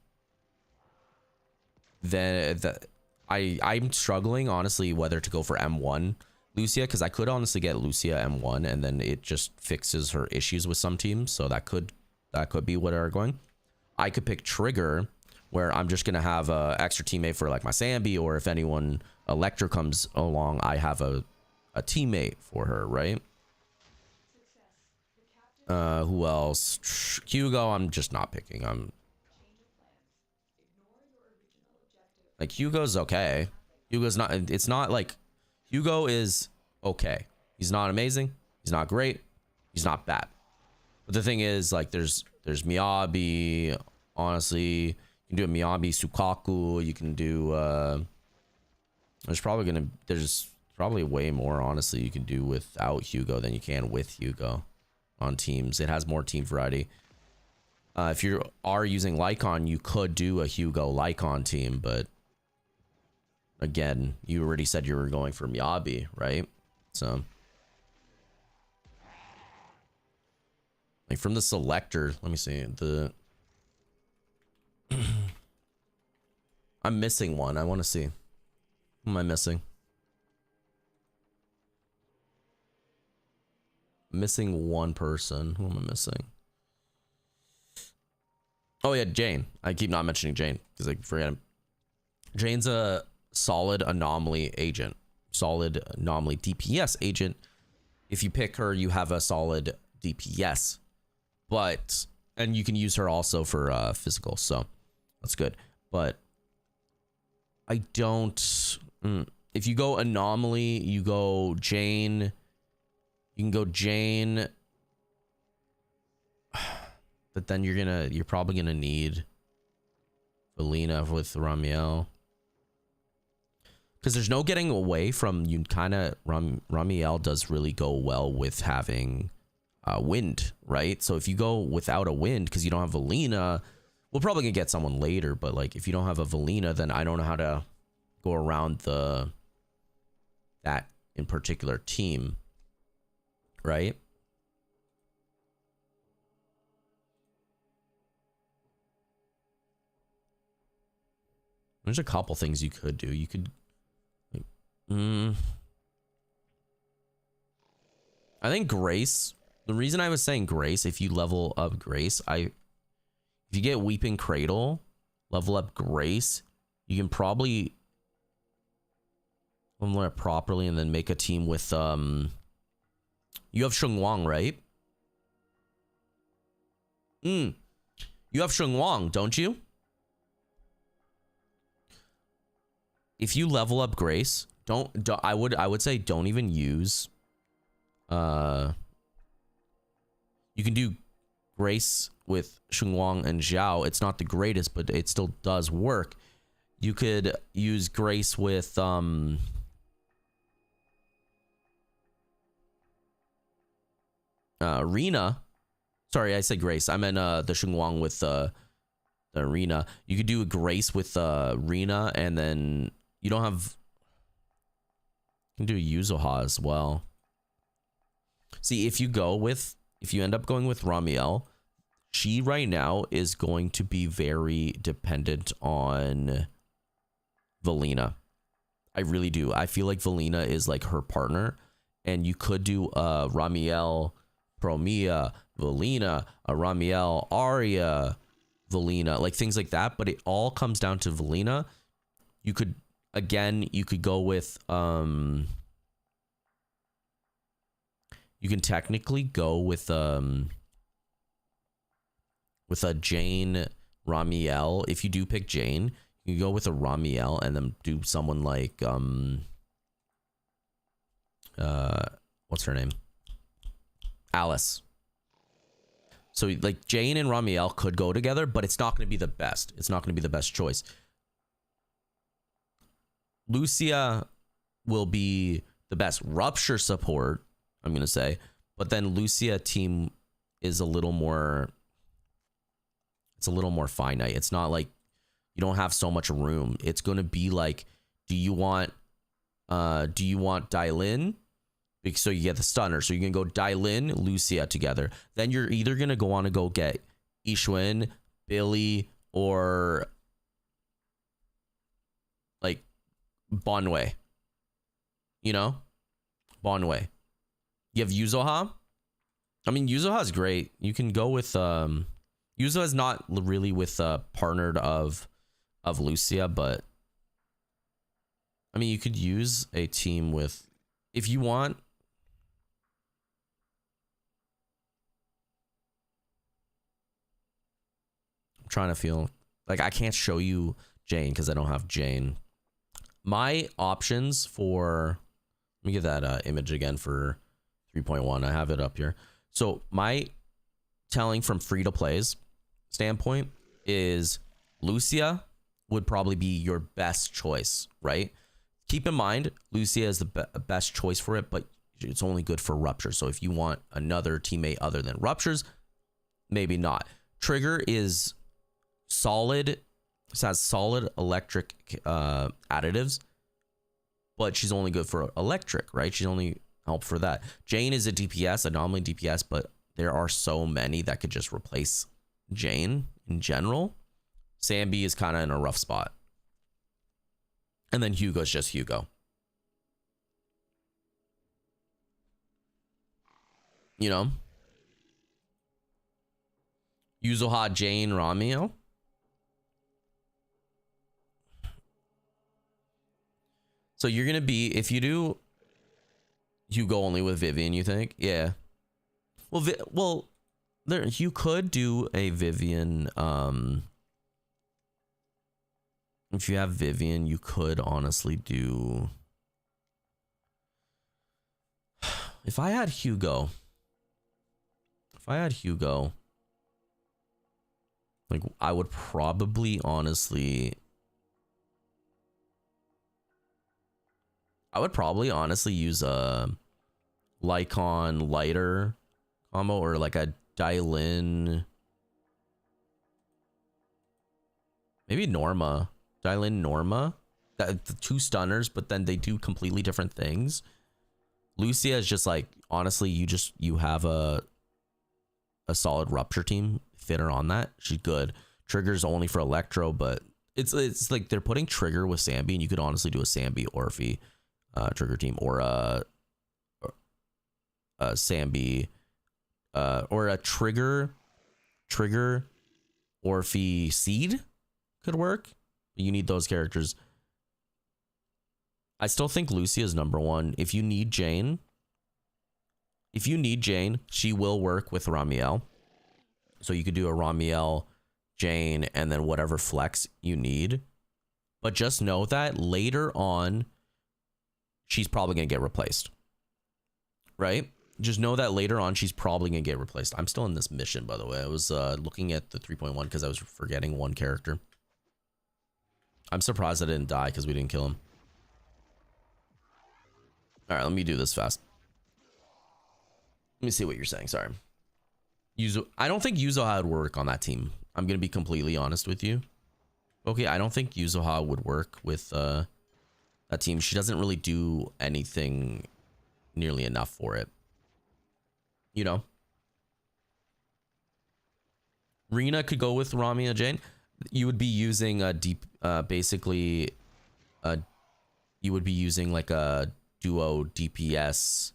I'm struggling honestly whether to go for M1 Lucia, because I could honestly get Lucia M1 and then it just fixes her issues with some teams, so that could be what are going. I could pick Trigger, where I'm just gonna have a extra teammate for like my Sambi, or if anyone Electro comes along, I have a teammate for her, right? Who else? Hugo, I'm just not picking. I'm like, Hugo's okay. Hugo's not, it's not like, Hugo is okay. He's not amazing. He's not great. He's not bad. But the thing is, like, there's Miyabi. Honestly, you can do a Miyabi Sukaku. You can do, there's probably way more, honestly, you can do without Hugo than you can with Hugo on teams. It has more team variety. If you are using Lycon, you could do a Hugo Lycon team, but again, you already said you were going for Miyabi, right? So like from the selector, let me see the I'm missing one. I want to see. Who am I missing? Missing one person. Who am I missing? Oh yeah, Jane. I keep not mentioning Jane because I forget him. Jane's a solid anomaly agent. Solid anomaly DPS agent. If you pick her, you have a solid DPS. But, and you can use her also for physical, so that's good. But I don't... if you go anomaly, you go Jane. You can go Jane, but then you're probably gonna need Valina with Ramiel, because there's no getting away from you. Kind of Ramiel does really go well with having wind, right? So if you go without a wind because you don't have Valina, we're probably gonna get someone later. But like if you don't have a Valina, then I don't know how to go around that in particular team, right? There's a couple things you could do. You could I think Grace, the reason I was saying Grace, if you level up Grace, if you get Weeping Cradle, level up Grace, you can probably level it properly and then make a team with you have Sheng Wang, right? You have Sheng Wang, don't you? If you level up Grace, I would say don't even use you can do Grace with Sheng Wang and Zhao. It's not the greatest, but it still does work. You could use Grace with Rina. Sorry, I said Grace. I meant the Xingguang with the Rina. You could do a Grace with Rina, and then you don't have. You can do Yuzuha as well. See, if you end up going with Ramiel, she right now is going to be very dependent on Valina. I really do. I feel like Valina is like her partner, and you could do Ramiel, Promia, Valina, Ramiel, Arya, Valina, like things like that. But it all comes down to Valina. You could go with you can technically go with a Jane Ramiel. If you do pick Jane, you can go with a Ramiel and then do someone like what's her name? Alice. So like Jane and Ramiel could go together, but it's not going to be the best. It's not going to be the best choice. Lucia will be the best rupture support, I'm going to say, but then Lucia team is a little more finite. It's not like you don't have so much room. It's going to be like, do you want Dailin? So you get the stunner. So you can go Dailin, Lucia together. Then you're either going to want to go get Ishwin, Billy, or like Bonwei. You know? Bonwei. You have Yuzuha. I mean, Yuzuha is great. You can go with Yuzuha is not really with partnered of Lucia, but I mean, you could use a team with, if you want. I'm trying to feel like I can't show you Jane because I don't have Jane. My options for, let me get that image again for 3.1. I have it up here. So my telling from free to plays standpoint is Lucia would probably be your best choice, right? Keep in mind, Lucia is the best choice for it, but it's only good for Rupture. So if you want another teammate other than Ruptures, maybe not. Trigger is solid. It has solid electric additives, but she's only good for electric, right? She's only help for that. Jane is a DPS, anomaly DPS, but there are so many that could just replace Jane in general. Sambi is kind of in a rough spot. And then Hugo's just Hugo. You know? Yuzuha, Jane, Ramio. So you're going to be, if you do Hugo only with Vivian, you think? Yeah. Well, there, you could do a Vivian, if you have Vivian, you could honestly do, if I had Hugo, like I would probably honestly use a Lycon lighter combo or like a Dailin, maybe Norma. Dailin Norma, the two stunners, but then they do completely different things. Lucia is just like, honestly, you have a solid Rupture team. Fit her on that. She's good. Trigger's only for Electro, but it's like they're putting Trigger with Sambi, and you could honestly do a Sambi Orphe Trigger team, or a Sambi or a Trigger Orphe Seed could work. You need those characters. I still think Lucia is number one. If you need Jane, she will work with Ramiel. So you could do a Ramiel, Jane, and then whatever flex you need. But just know that later on, she's probably going to get replaced. Right? Just know that later on, she's probably going to get replaced. I'm still in this mission, by the way. I was looking at the 3.1 because I was forgetting one character. I'm surprised I didn't die because we didn't kill him. All right, let me do this fast. Let me see what you're saying. Sorry. I don't think Yuzoha would work on that team. I'm gonna be completely honest with you. Okay, I don't think Yuzoha would work with that team. She doesn't really do anything nearly enough for it. You know? Rina could go with Ramia Jane. You would be using a deep, basically, you would be using like a duo DPS.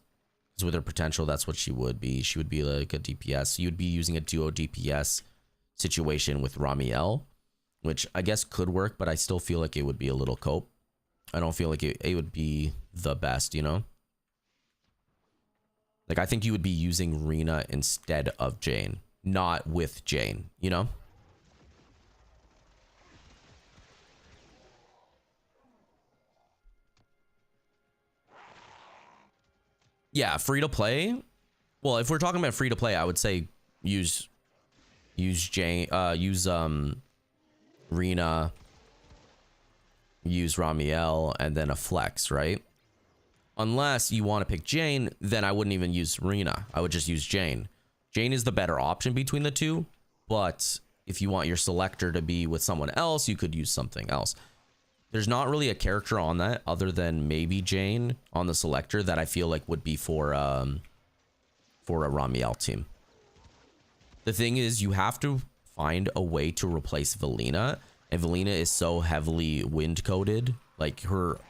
Because with her potential, that's what she would be. She would be like a DPS. You'd be using a duo DPS situation with Ramiel, which I guess could work, but I still feel like it would be a little cope. I don't feel like it would be the best, you know? Like, I think you would be using Rina instead of Jane, not with Jane, you know? Yeah, free to play. Well, if we're talking about free to play, I would say use Jane, use Rina, use Ramiel, and then a flex, right? Unless you want to pick Jane, then I wouldn't even use Rina. I would just use Jane. Jane is the better option between the two, but if you want your selector to be with someone else, you could use something else. There's not really a character on that other than maybe Jane on the selector that I feel like would be for a Ramiel team. The thing is, you have to find a way to replace Velina, and Velina is so heavily wind coded. Like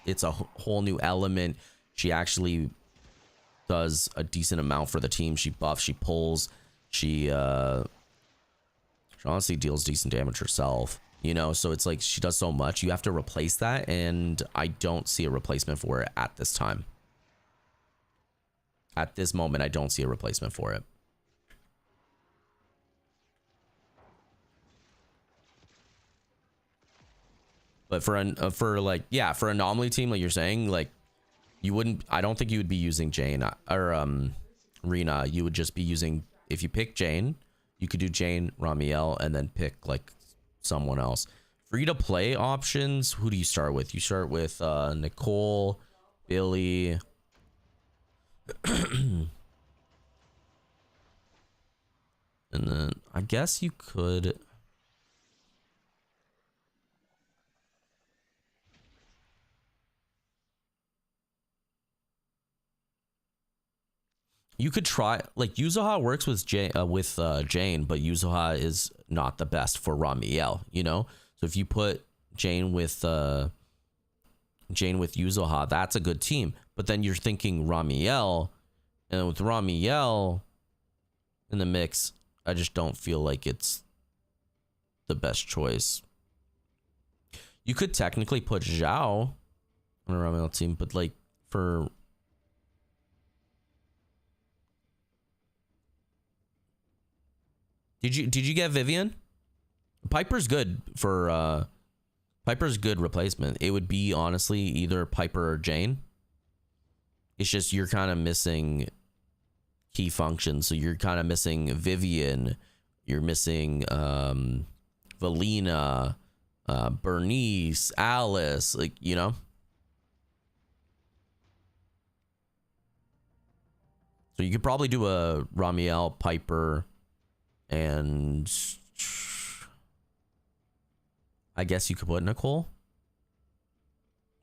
it's a whole new element. She actually does a decent amount for the team. She buffs, she pulls, she honestly deals decent damage herself, you know? So it's like she does so much. You have to replace that, and I don't see a replacement for it at this time. At this moment, I don't see a replacement for it. But for for anomaly team, like you're saying, like you wouldn't. I don't think you would be using Jane or Rina. You would just be using, if you pick Jane, you could do Jane, Ramiel, and then pick like someone else. Free to play options. Who do you start with? You start with Nicole, Billy. And then I guess you could. You could try, like, Yuzoha works with Jane, but Yuzoha is not the best for Ramiel, you know? So if you put Jane with Yuzoha, that's a good team. But then you're thinking Ramiel, and with Ramiel in the mix, I just don't feel like it's the best choice. You could technically put Zhao on a Ramiel team, but like for Did you get Vivian? Piper's good for Piper's good replacement. It would be honestly either Piper or Jane. It's just you're kind of missing key functions. So you're kind of missing Vivian, you're missing Valina, Bernice, Alice, like, you know. So you could probably do a Ramiel, Piper, and I guess you could put Nicole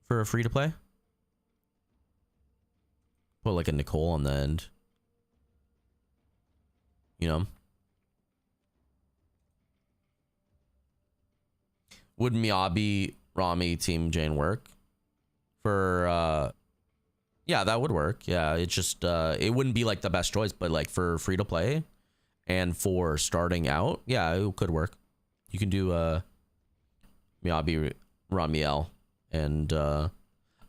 for a free to play. Put like a Nicole on the end, you know. Would Miyabi, Rami, Team Jane work for yeah, that would work. Yeah, it's just it wouldn't be like the best choice, but like for free to play and for starting out, yeah, it could work. You can do Miyabi, Ramiel, and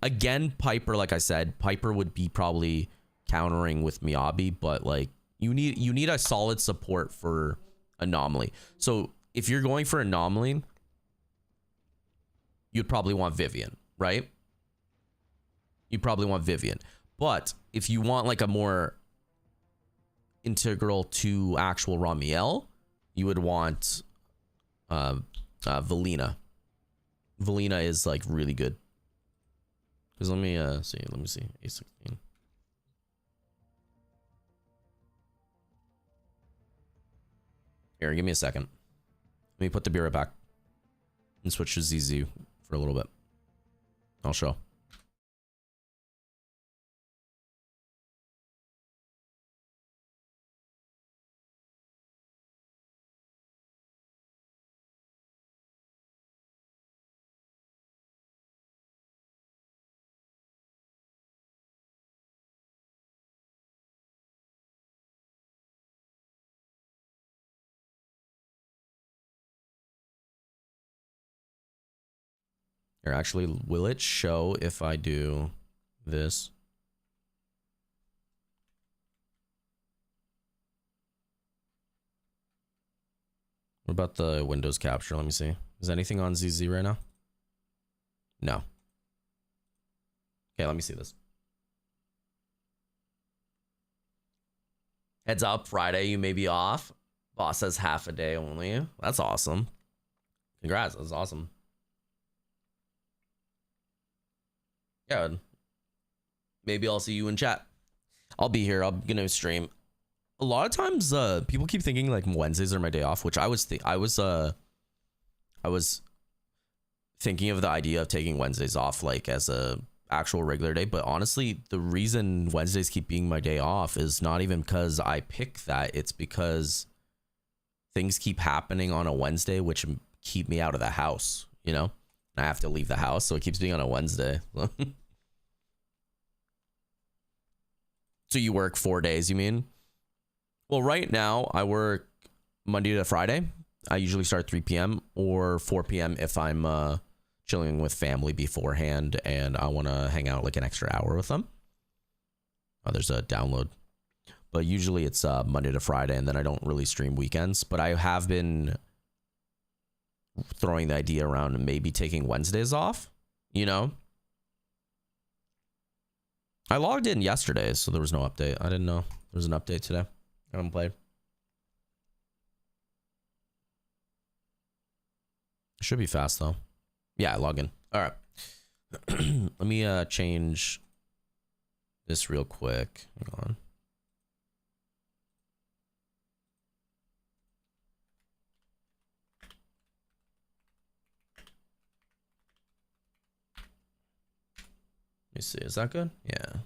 again, Piper. Like I said, Piper would be probably countering with Miyabi, but like you need a solid support for Anomaly. So if you're going for Anomaly, you'd probably want Vivian, right? You probably want Vivian. But if you want like a more integral to actual Ramiel, you would want Valina. Valina is like really good. Because let me see. A16. Here, give me a second. Let me put the beer back and switch to ZZ for a little bit. I'll show. Here, actually, will it show if I do this? What about the Windows capture? Let me see. Is anything on ZZ right now? No. Okay, let me see this. Heads up, Friday, you may be off. Boss says half a day only. That's awesome. Congrats, that's awesome. Yeah, maybe I'll see you in chat. I'll be here. I'm gonna stream. A lot of times, people keep thinking like Wednesdays are my day off, which I was thinking of the idea of taking Wednesdays off like as a actual regular day. But honestly, the reason Wednesdays keep being my day off is not even because I pick that. It's because things keep happening on a Wednesday, which keep me out of the house. You know, I have to leave the house, so it keeps being on a Wednesday. So you work 4 days, you mean? Well, right now I work Monday to Friday. I usually start 3 p.m. or 4 p.m. if I'm chilling with family beforehand and I want to hang out like an extra hour with them. Oh, there's a download. But usually it's Monday to Friday, and then I don't really stream weekends. But I have been throwing the idea around and maybe taking Wednesdays off, you know? I logged in yesterday, so there was no update. I didn't know there was an update today. I haven't played. Should be fast though. Yeah, I log in. All right. Let me change this real quick. Hang on. Let me see. Is that good? Yeah.